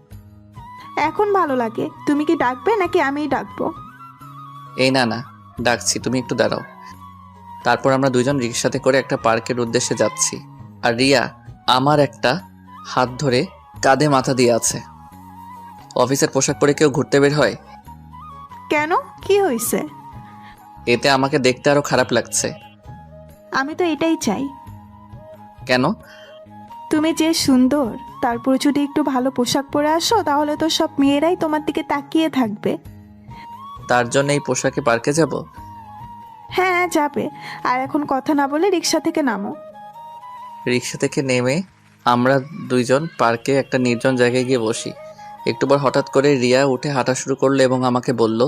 এখন ভালো লাগে। তুমি কি ডাকবে নাকি আমিই ডাকবো? এই না না, ডাকছি, তুমি একটু দাঁড়াও। তারপর আমরা দুইজন রিক্সাতে করে একটা পার্কের উদ্দেশ্যে যাচ্ছি, আর রিয়া আমার একটা হাত ধরে কাঁধে মাথা দিয়ে আছে। অফিসের পোশাক পরে কেউ ঘুরতে বের হয়? কেন, কি হয়েছে? এতে আমাকে দেখতে আরো খারাপ লাগছে। আমি তো এটাই চাই। কেন? তুমি যে সুন্দর, তারপর যদি একটু ভালো পোশাক পরে আসো, তাহলে তো সব মেয়েরাই তোমার দিকে তাকিয়ে থাকবে। তার জন্য এই পোশাকে পার্কে যাব? হ্যাঁ যাবে। আর এখন কথা না বলে রিক্সা থেকে নামো। রিক্সা থেকে নেমে আমরা দুইজন পার্কে একটা নির্জন জায়গায় গিয়ে বসি। একটু পর হঠাৎ করে রিয়া উঠে হাঁটা শুরু করলো এবং আমাকে বলল,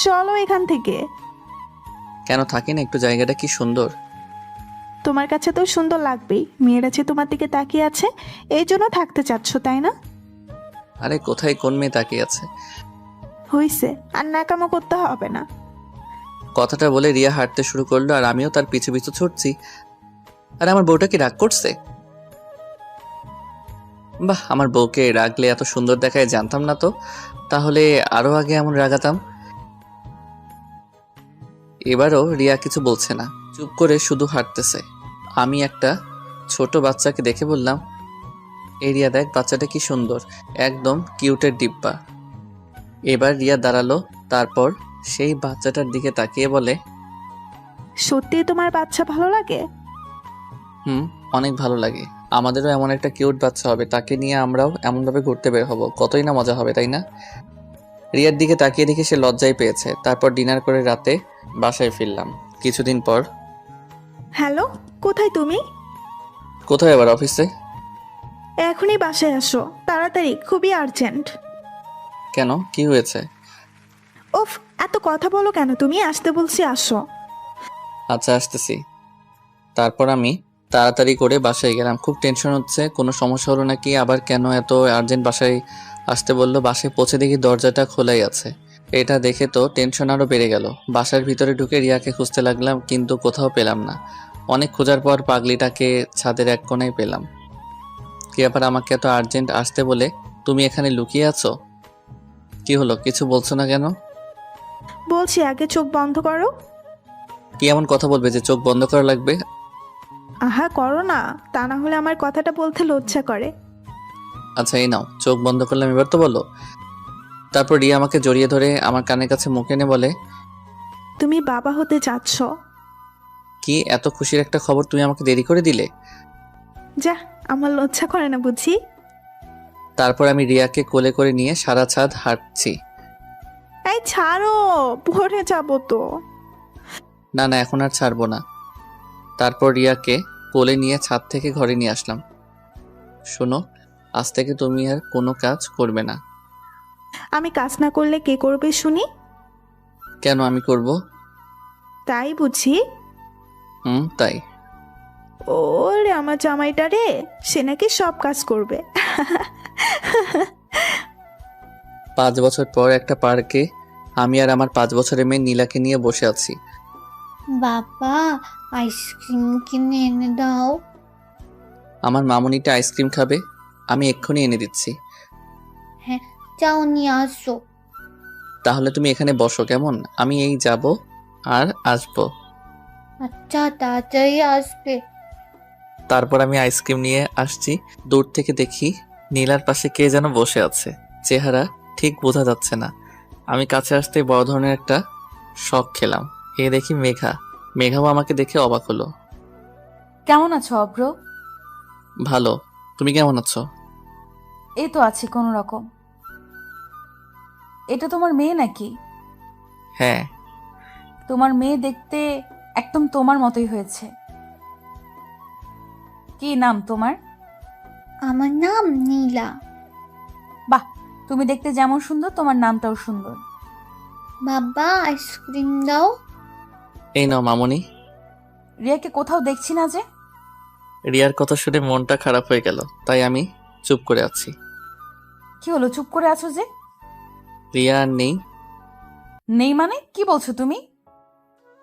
চলো এখান থেকে। কেন, থাকি না, একটু জায়গাটা কি সুন্দর। তোমার কাছে তো সুন্দর লাগবেই, মেয়েরা যে তোমার দিকে তাকিয়ে আছে, এই জন্য থাকতে চাচ্ছ, তাই না? আরে কোথায় কোন মেয়ে তাকিয়ে আছে? হইছে, আর নাকামো করতে হবে না। কথাটা বলে রিয়া হাঁটতে শুরু করলো, আর আমিও তার পিছু পিছু ছুটছি। আর আমার বউটা কি রাগ করছে? বাহ, আমার বউকে রাগলে এত সুন্দর দেখায় জানতাম না তো। তাহলে আরো আগে এমন রাগাতাম। এবারও রিয়া কিছু বলছে না, চুপ করে শুধু হাঁটতেছে। আমি একটা ছোট বাচ্চাকে দেখে বললাম, এই রিয়া দেখ, বাচ্চাটা কি সুন্দর, একদম কিউটের ডিব্বা। এবার রিয়া দাঁড়ালো, তারপর সেই বাচ্চাটার দিকে তাকিয়ে বলে, সত্যি তোমার বাচ্চা ভালো লাগে? অনেক ভালো লাগে। আমাদেরও এমন একটা কিউট বাচ্চা হবে, তাকে নিয়ে আমরাও এমনভাবে ঘুরতে বের হব, কতই না মজা হবে, তাই না? রিয়ার দিকে তাকিয়ে দেখে সে লজ্জায় পেয়েছে। তারপর ডিনার করে রাতে বাসায় ফিরলাম। কিছুদিন পর, হ্যালো, কোথায় তুমি? কোথায় আবার? অফিসে। এখনই বাসায় আসো, তাড়াতাড়ি, খুবই আর্জেন্ট। কেন, কি হয়েছে? ওফ, এত কথা বলো কেন তুমি? আসতে বলছি, আসো। আচ্ছা, আসতেছি। তারপর আমি তাড়াতাড়ি করে বাসায় গেলাম। খুব টেনশন হচ্ছে, কোনো সমস্যা হলো নাকি, আবার কেন এত আর্জেন্ট বাসায় আসতে বললো। বাসায় পৌঁছে দেখি দরজাটা খোলাই আছে। এটা দেখে তো টেনশন আরও বেড়ে গেল। বাসার ভিতরে ঢুকে রিয়াকে খুঁজতে লাগলাম, কিন্তু কোথাও পেলাম না। অনেক খোঁজার পর পাগলিটাকে ছাদের এক কোণায় পেলাম। কি ব্যাপার, আমাকে এত আর্জেন্ট আসতে বলে তুমি এখানে লুকিয়ে আছো? কি হলো, কিছু বলছো না কেন? বলছি আগে চোখ বন্ধ করো। কি এমন কথা বলবে যে চোখ বন্ধ করা লাগবে? আহা করো না, তা না হলে আমার কথাটা বলতে লজ্জা করে। আচ্ছা এই নাও, চোখ বন্ধ করলাম, এবার তো বলো। তারপর রিয়া আমাকে জড়িয়ে ধরে আমার কানের কাছে মুখ এনে বলে, তুমি বাবা হতে যাচ্ছ। কি এত খুশির একটা খবর তুমি আমাকে দেরি করে দিলে? যা, আমার লজ্জা করে না বুঝি। তারপর আমি রিয়াকে কোলে করে নিয়ে সারা ছাদ হাঁটছি। এই ছাড়ো, পড়ে যাবো তো। না না, এখন আর ছাড়বো না। তারপর রিয়াকে কোলে নিয়ে ছাদ থেকে ঘরে নিয়ে আসলাম। শোনো, আজ থেকে তুমি আর কোনো কাজ করবে না। আমি কাজ না করলে কে করবে শুনি? কেন, আমি করব? তাই বুঝি? তাই। ওরে আমার জামাইটা রে, সে নাকি সব কাজ করবে। 5 বছর পর একটা পার্কে আমি আর আমার 5 বছরের মেয়ে নীলাকে নিয়ে বসে আছি। বাবা, আইসক্রিম কিনে এনে দাও। আমার মামুনিটা আইসক্রিম খাবে, আমি এক্ষুনি এনে দিচ্ছি। হ্যাঁ, যাও নিয়ে আসো। তাহলে তুমি এখানে বসো কেমন, আমি এই যাব আর আসবো। আচ্ছা, তাড়াতাড়ি আসবে। তারপর আমি আইসক্রিম নিয়ে আসছি। দূর থেকে দেখি নীলার পাশে কে যেন বসে আছে, চেহারা ঠিক বোঝা যাচ্ছে না। আমি কাছে আসতে বড় ধরনের একটা শক খেলাম। দেখি মেঘা। মেঘাও আমাকে দেখে অবাক হলো। কেমন আছো অব্র? ভালো, তুমি কেমন আছো? এই তো আছি কোনো রকম। এটা তোমার মেয়ে নাকি? হ্যাঁ। তোমার মেয়ে দেখতে একদম তোমার মতোই হয়েছে। কি নাম তোমার? আমার নাম নীলা। বাহ, তুমি দেখতে যেমন সুন্দর তোমার নামটাও সুন্দর। বাবা, আইসক্রিম দাও। এই নাও মামুনি। রিয়াকে কোথাও দেখছি না যে। রিয়ার কথা শুনে মনটা খারাপ হয়ে গেল, তাই আমি চুপ করে আছি। কি হলো, চুপ করে আছো যে? রিয়া আর নেই। নেই মানে কি বলছো তুমি?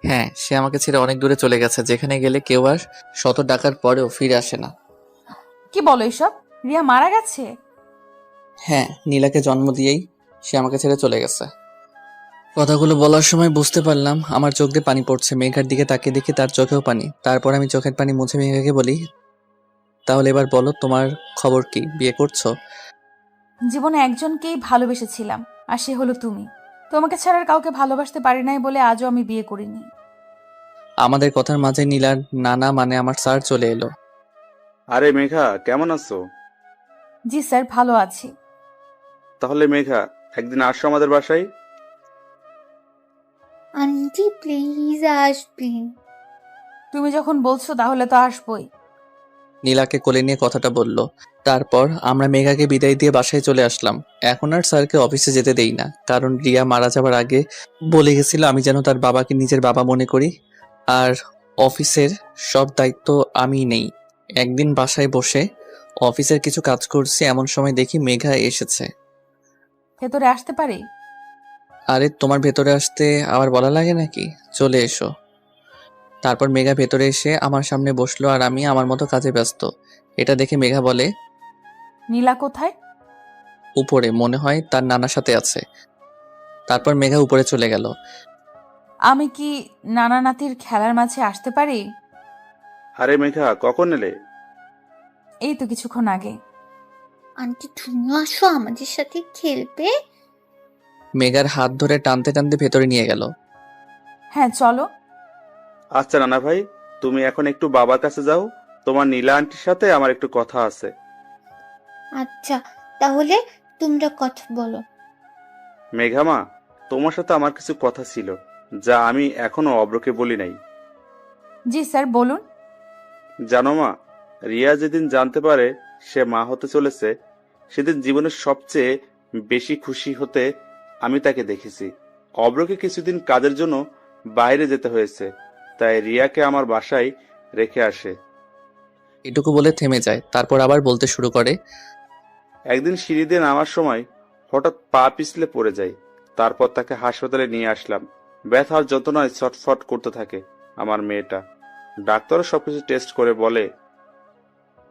হ্যাঁ, সে আমাকে ছেড়ে অনেক দূরে চলে গেছে, যেখানে গেলে কেউ আর শত ডাকার পরেও ফিরে আসে না। কি বলো এসব? রিয়া মারা গেছে? হ্যাঁ, নীলাকে জন্ম দিয়েই সে আমাকে ছেড়ে চলে গেছে। কথাগুলো বলার সময় বুঝতে পারলাম আমার চোখ দিয়ে পানি পড়ছে। মেঘার দিকে তাকিয়ে দেখি তার চোখেও পানি। তারপর আমি চোখের পানি মুছে মেঘাকে বলি, তাহলে এবার বলো তোমার খবর কি, বিয়ে করছো? জীবনে একজনকেই ভালোবেসেছিলাম, আর সে হলো তুমি। তোমাকে ছাড়া আর কাউকে ভালোবাসতে পারি নাই বলে আজও আমি বিয়ে করিনি। আমাদের কথার মাঝে নীলার নানা মানে আমার স্যার চলে এলো। আরে মেঘা, কেমন আছো? জি স্যার, ভালো আছি। তাহলে মেঘা, একদিন আসো আমাদের বাসায়। আন্টি প্লিজ আসবেন। তুমি যখন বলছো তাহলে তো আসবই। নীলাকে কোলে নিয়ে কথাটা বলল। তারপর আমরা মেঘাকে বিদায় দিয়ে বাসায় চলে আসলাম। এখন আর স্যারকে অফিসে যেতে দেই না, কারণ রিয়া মারা যাবার আগে বলে গেছিল আমি যেন তার বাবাকে নিজের বাবা মনে করি, আর অফিসের সব দায়িত্ব আমিই নেই। একদিন বাসায় বসে অফিসের কিছু কাজ করছি, এমন সময় দেখি মেঘা এসেছে। ভেতরে আসতে পারি? আরে তোমার ভেতরে আসতে আবার বলা লাগে নাকি, চলে এসো। তারপর মেঘা ভেতরে এসে আমার সামনে বসলো, আর আমি আমার মতো কাজে ব্যস্ত। এটা দেখে মেঘা বলে, নীলা কোথায়? উপরে, মনে হয় তার নানার সাথে আছে। তারপর মেঘা উপরে চলে গেল। আমি কি নানা নাতির খেলার মাঝে আসতে পারি? আরে মেঘা, কখন এলে? এই তো কিছুক্ষণ আগে। আন্টি, তুমিও আসো, আমাদের সাথে খেলবে। মেঘার হাত ধরে টানতে টানতে ভেতরে নিয়ে গেল। হ্যাঁ চলো। আচ্ছা নানা ভাই, তুমি এখন একটু বাবার কাছে যাও, তোমার নীলা আন্টির সাথে আমার একটু কথা আছে। আচ্ছা, তাহলে তোমরা কথা বলো। মেঘা মা, তোমার সাথে আমার কিছু কথা ছিল, যা আমি এখনো অব্রকে বলি নাই। জি স্যার, বলুন। জানো মা, রিয়া যেদিন জানতে পারে সে মা হতে চলেছে, সেদিন জীবনের সবচেয়ে বেশি খুশি হতে আমি তাকে দেখেছি। অব্রকে কিছুদিন কাজের জন্য বাইরে যেতে হয়েছে, তাই রিয়াকে আমার বাসায় রেখে আসে। এটুকু বলে থেমে যায়, তারপর আবার বলতে শুরু করে, একদিন সিঁড়ি দিয়ে নামার সময় হঠাৎ পা পিছলে পড়ে যায়। তারপর তাকে হাসপাতালে নিয়ে আসলাম। ব্যথার যন্ত্রণায় ছটফট করতে থাকে আমার মেয়েটা। ডাক্তারও সবকিছু টেস্ট করে বলে,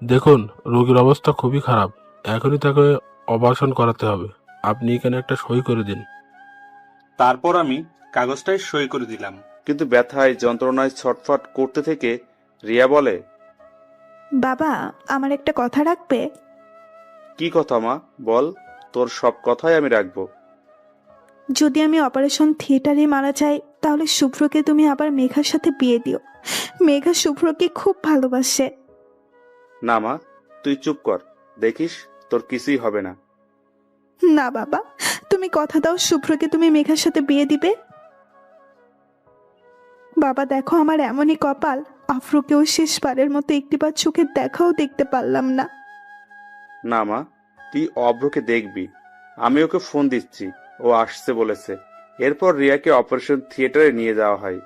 দেখুন, রোগীর অবস্থা খুবই খারাপ, এখনই তাকে অপারেশন করাতে হবে। আপনি এখানে একটা সই করে দিন। তারপর আমি কাগজটায় সই করে দিলাম। কিন্তু ব্যথায় যন্ত্রণায় ছটফট করতে থেকে রিয়া বলে, বাবা, আমার একটা কথা রাখবে? কি কথা মা, বল। তোর সব কথাই আমি রাখবো। যদি আমি অপারেশন থিয়েটারে মারা যাই, তাহলে শুভ্রকে তুমি আবার মেঘার সাথে বিয়ে দিও। মেঘা শুভ্রকে খুব ভালোবাসে। না মা, তুই চুপ কর, দেখিস তোর কিছুই হবে না। না বাবা, তুমি কথা দাও শুভ্রকে তুমি মেঘার সাথে বিয়ে দিবে। বাবা দেখো, আমার এমনই কপাল, আফ্রোকেও শেষবারের মতো একটিবার চোখের দেখাও দেখতে পারলাম না। না মা, তুই অভ্রকে দেখবি। আমি ওকে ফোন দিচ্ছি, ও আসছে বলেছে। এরপর রিয়াকে অপারেশন থিয়েটারে নিয়ে যাওয়া হয়।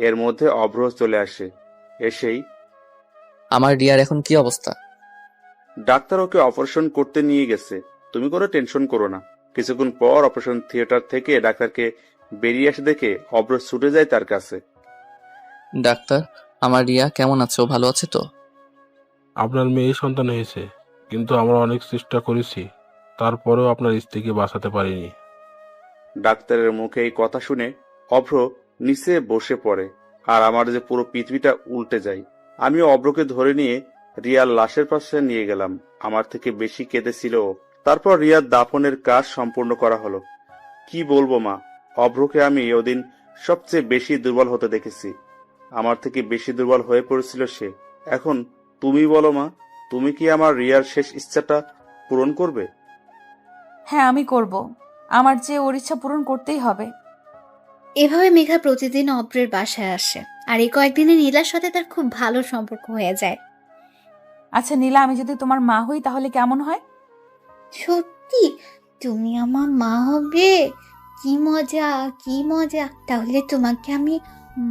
এর মধ্যে অভ্র চলে আসে। এসেই আমার রিয়ার এখন কি অবস্থা? ডাক্তার ওকে অপারেশন করতে নিয়ে গেছে, তুমি কোনো টেনশন করো না। কিছুক্ষণ পর অপারেশন থিয়েটার থেকে ডাক্তারকে বেরিয়ে আসে দেখে অভ্র ছুটে যায় তার কাছে। ডাক্তার, আমার রিয়া কেমন আছে? ও ভালো আছে তো? আপনার মেয়ে সন্তান হয়েছে, কিন্তু আমরা অনেক চেষ্টা করেছি, তারপরেও আপনার স্ত্রীকে বাঁচাতে পারিনি। ডাক্তারের মুখে এই কথা শুনে অভ্র নিচে বসে পড়ে, আর আমার যে পুরো পৃথিবীটা উল্টে যায়। আমি অভ্রকে ধরে নিয়ে রিয়ার লাশের পাশে নিয়ে গেলাম। আমার থেকে বেশি কেঁদেছিল ও। তারপর রিয়ার দাফনের কাজ সম্পূর্ণ করা হলো। কি বলবো মা, অভ্রকে আমি ওদিন সবচেয়ে বেশি দুর্বল হতে দেখেছি। আমার থেকে বেশি দুর্বল হয়ে পড়েছিল সে। এখন তুমি বলো মা, তুমি কি আমার রিয়ার শেষ ইচ্ছাটা পূরণ করবে? হ্যাঁ, আমি করব। আমার যে ওর ইচ্ছা পূরণ করতেই হবে। এভাবে মেঘা প্রতিদিন অব্রের বাসায় আসে, আর এই কয়েকদিনে নীলার সাথে তার খুব ভালো সম্পর্ক হয়ে যায়। আচ্ছা নীলা, আমি যদি তোমার মা হই তাহলে কেমন হয়? সত্যি তুমি আমার মা হবে? কি মজা, কি মজা! তাহলে তোমাকে আমি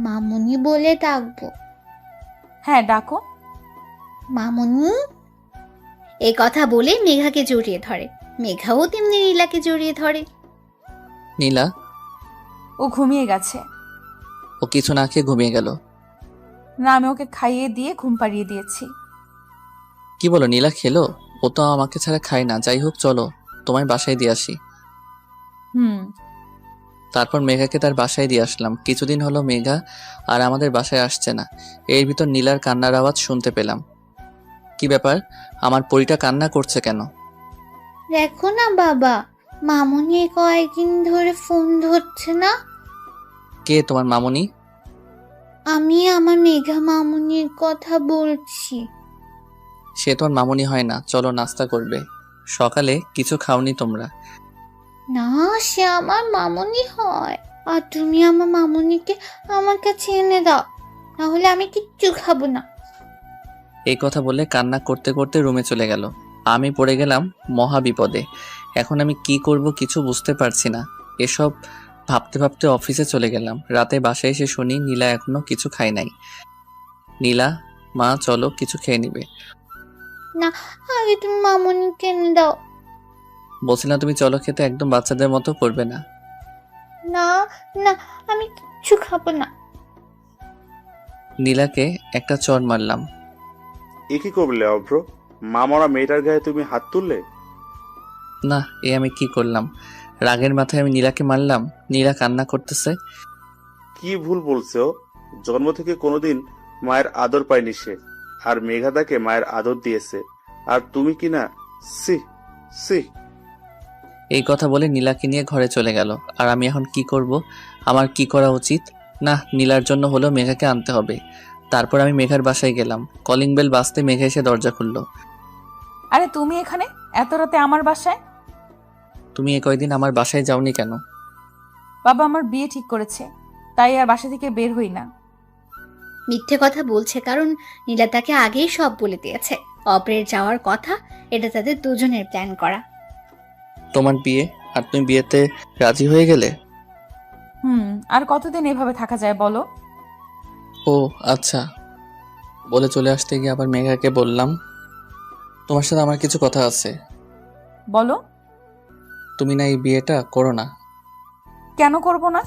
মামুনি বলে ডাকবো। হ্যাঁ, ডাকো। মামুনি। এই কথা বলে মেঘাকে জড়িয়ে ধরে। মেঘাও তেমনি নীলাকে জড়িয়ে ধরে। নীলা? ও ঘুমিয়ে গেছে। ও কিছু না খেয়ে ঘুমিয়ে গেল? না, আমি ওকে খাইয়ে দিয়ে ঘুম পাড়িয়ে দিয়েছি। কি বলো, নীলা খেলো? ও তো আমাকে ছাড়া খায় না। যাই হোক, চলো তোমায় বাসায় দিয়ে আসি। হুম। তারপর মেঘাকে তার বাসায় দিয়ে আসলাম। কিছুদিন হলো মেঘা আর আমাদের বাসায় আসছে না। এর ভিতর নীলার কান্নার আওয়াজ শুনতে পেলাম। কি ব্যাপার, আমার পরীটা কান্না করছে কেন? দেখো না বাবা, মামুনি কয়েকদিন ধরে ফোন ধরছে না। কে তোমার মামুনি? আমি আমার মেঘা মামুনির কথা বলছি। সে তোমার মামুনি হয় না। চলো নাস্তা করবে। সকালে কিছু খাওনি তোমরা? না, সে আমার মামুনি হয়। আর তুমি আমার মামুনিকে আমার কাছে এনে দাও, তাহলে আমি কিচ্ছু খাবো না। এই কথা বলে কান্না করতে করতে রুমে চলে গেল। আমি পড়ে গেলাম মহা বিপদে। এখন আমি কি করব কিছু বুঝতে পারছি না। এসব ভাবতে ভাবতে অফিসে চলে গেলাম। রাতে বাসায় এসে শুনি নীলা এখনো কিছু খায় নাই। নীলা, মা চলো কিছু খেয়ে নিবে। না, আগে তুমি মামুনিকে এনে দাও। বলছিলাম তুমি চলো খেতে, একদম বাচ্চাদের মতো করবে না। না না, আমি কিচ্ছু খাবো না। নীলাকে একটা চড় মারলাম। এ কি করলে অভ্র? মা মরা মেয়েটার গায়ে তুমি হাত তুললে? না, এ আমি কি করলাম? রাগের মাথায় আমি নীলাকে মারলাম। নীলা কান্না করতেছে। কি ভুল বলছো? জন্ম থেকে কোনোদিন মায়ের আদর পায়নি সে, আর মেঘা তাকে মায়ের আদর দিয়েছে, আর তুমি কি না? সি সি। এই কথা বলে নীলাকে নিয়ে ঘরে চলে গেল। আর আমি এখন কি করব? আমার কি করা উচিত? না, নীলার জন্য হলো মেঘাকে আনতে হবে। তারপর আমি মেঘার বাসায় গেলাম। কলিং বেল বাজতে মেঘা এসে দরজা খুললো। আরে তুমি এখানে এত রাতে আমার বাসায়? তুমি এ কয়দিন আমার বাসায় যাওনি কেন? বাবা আমার বিয়ে ঠিক করেছে, তাই আর বাসা থেকে বের হই না। মিথ্যে কথা বলছে, কারণ নীলা তাকে আগেই সব বলে দিয়েছে। অপরের যাওয়ার কথা, এটা তাদের দুজনের প্ল্যান করা। তোমার বিয়ে, আর তুমি বিয়েতে রাজি হয়ে গেলে? আর কতদিন এভাবে থাকা যায় বলো? ও আচ্ছা। বলে চলে আসতে গিয়ে আবার মেঘাকে বললাম, তোমার সাথে আমার কিছু কথা আছে। বলো। তুমি না এই বিয়েটা করো না? কেন করব না?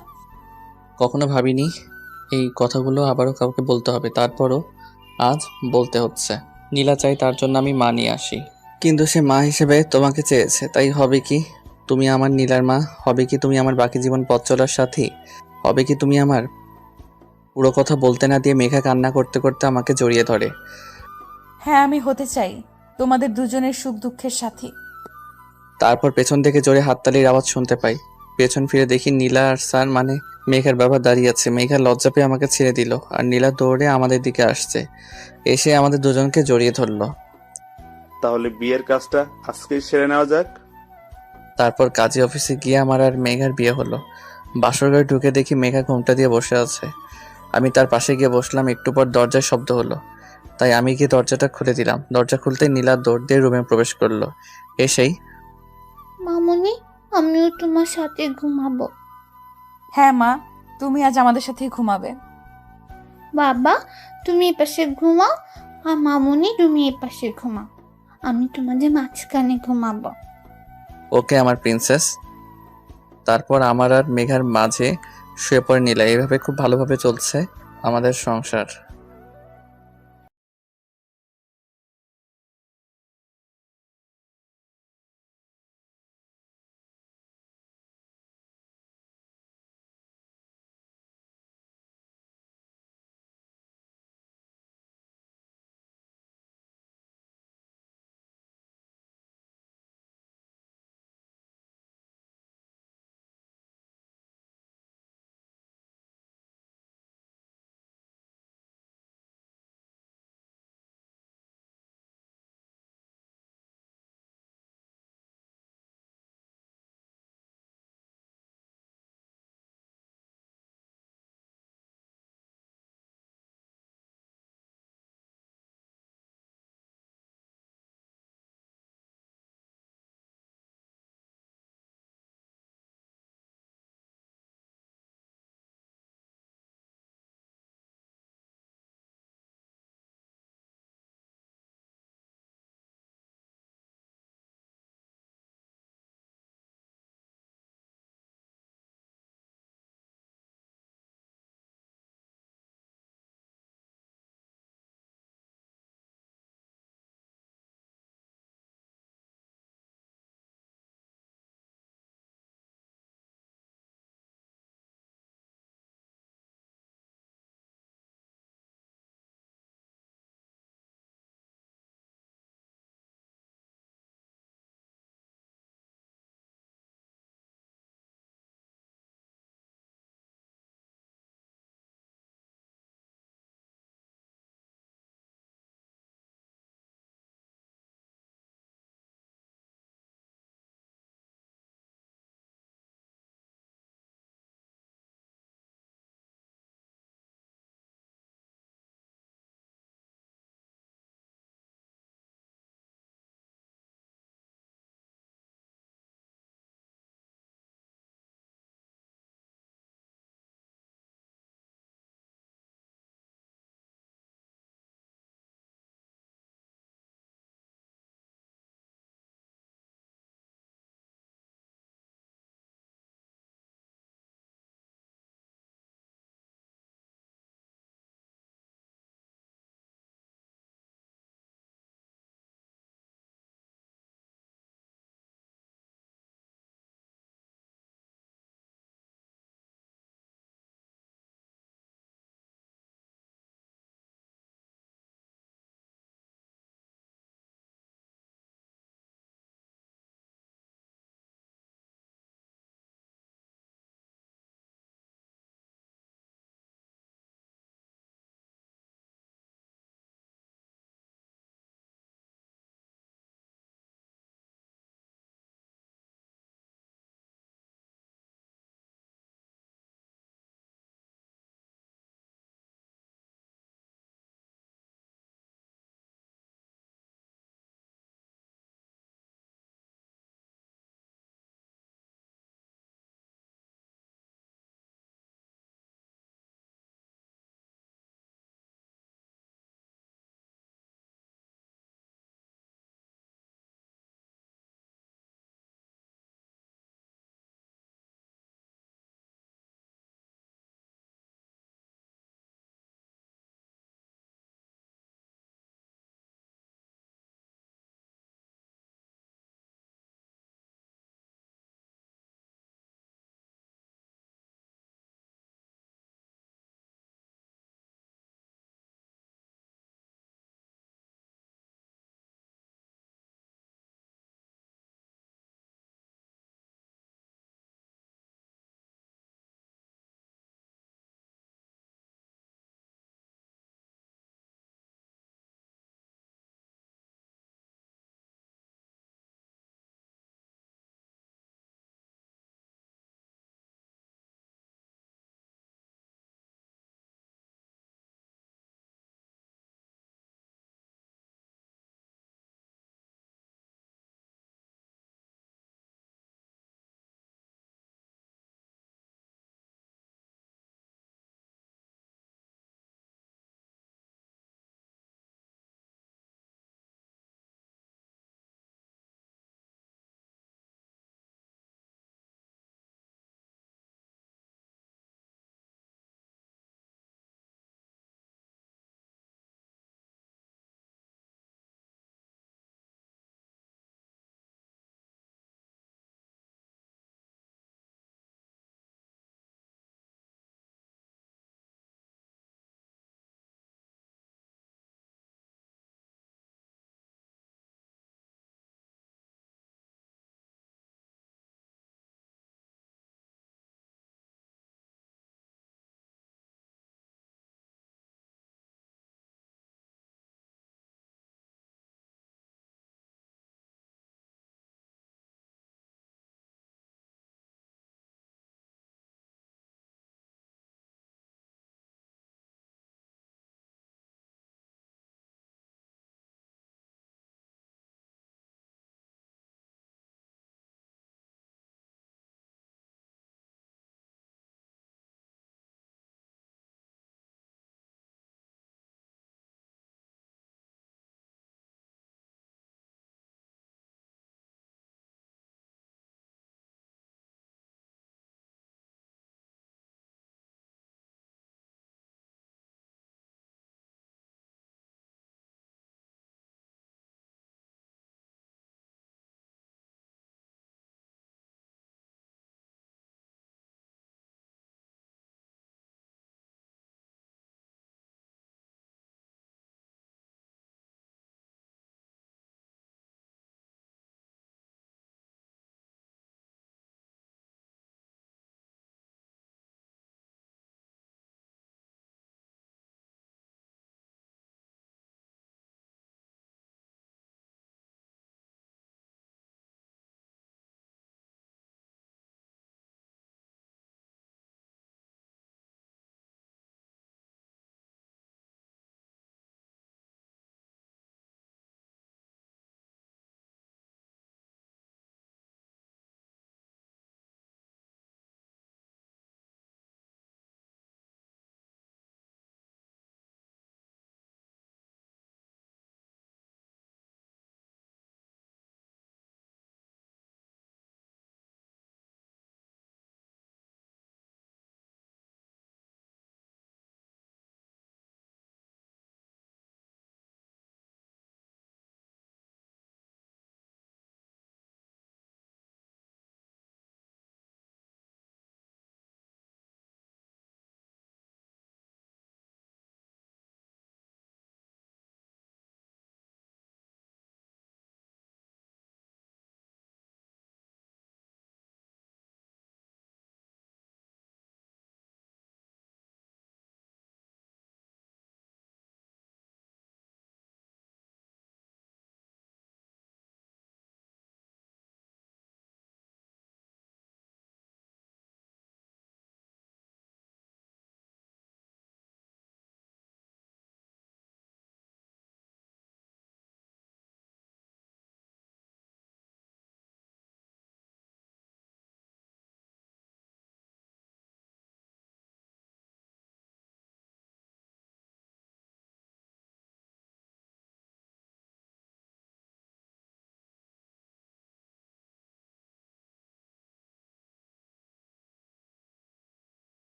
কখনো ভাবিনি এই কথাগুলো আবারও কাউকে বলতে হবে, তারপরও আজ বলতে হচ্ছে। নীলা চাই, তার জন্য আমি মা নিয়ে আসি। কিন্তু সে মা হিসেবে তোমাকে চেয়েছে, তাই হবে কি তুমি আমার নীলার মা? হবে কি তুমি আমার বাকি জীবন পথ চলার সাথী? হবে কি তুমি আমার? পুরো কথা বলতে না দিয়ে মেঘা কান্না করতে করতে আমাকে জড়িয়ে ধরে। হ্যাঁ, আমি হতে চাই তোমাদের দুজনের সুখ দুঃখের সাথী। তারপর পেছন থেকে জোরে হাততালির আওয়াজ শুনতে পাই। পেছন ফিরে দেখি নীলা আর স্যার মানে মেঘার বাবা দাঁড়িয়ে আছে। মেঘা লজ্জা পেয়ে আমাকে ছেড়ে দিল আর নীলা দৌড়ে আমাদের দিকে আসছে, এসে আমাদের দুজনকে জড়িয়ে ধরলো। তাহলে বিয়ের কাজটা আজকেই সেরে নেওয়া যাক। তারপর কাজী অফিসে গিয়ে আমার আর মেঘার বিয়ে হলো। বাসর ঘরে ঢুকে দেখি মেঘা ঘোমটা দিয়ে বসে আছে। আমি তার পাশে গিয়ে বসলাম। একটু পর দরজায় শব্দ হলো, তাই আমি গিয়ে দরজাটা খুলে দিলাম। দরজা খুলতে নীলা দৌড় দিয়ে রুমে প্রবেশ করলো। এসেই, মামুনি, আমিও তোমার সাথে ঘুমাবো। হ্যাঁ মা, তুমি আজ আমাদের সাথেই ঘুমাবে। বাবা, তুমি এপাশে ঘুমাও, আর মামুনি তুমি এপাশে ঘুমাও। আমি তোমাদের মাঝখানে ঘুমাবো। ওকে আমার প্রিন্সেস। তারপর আমার আর মেঘার মাঝে শুয়ে পড়ে নীলা। এইভাবে খুব ভালোভাবে চলছে আমাদের সংসার।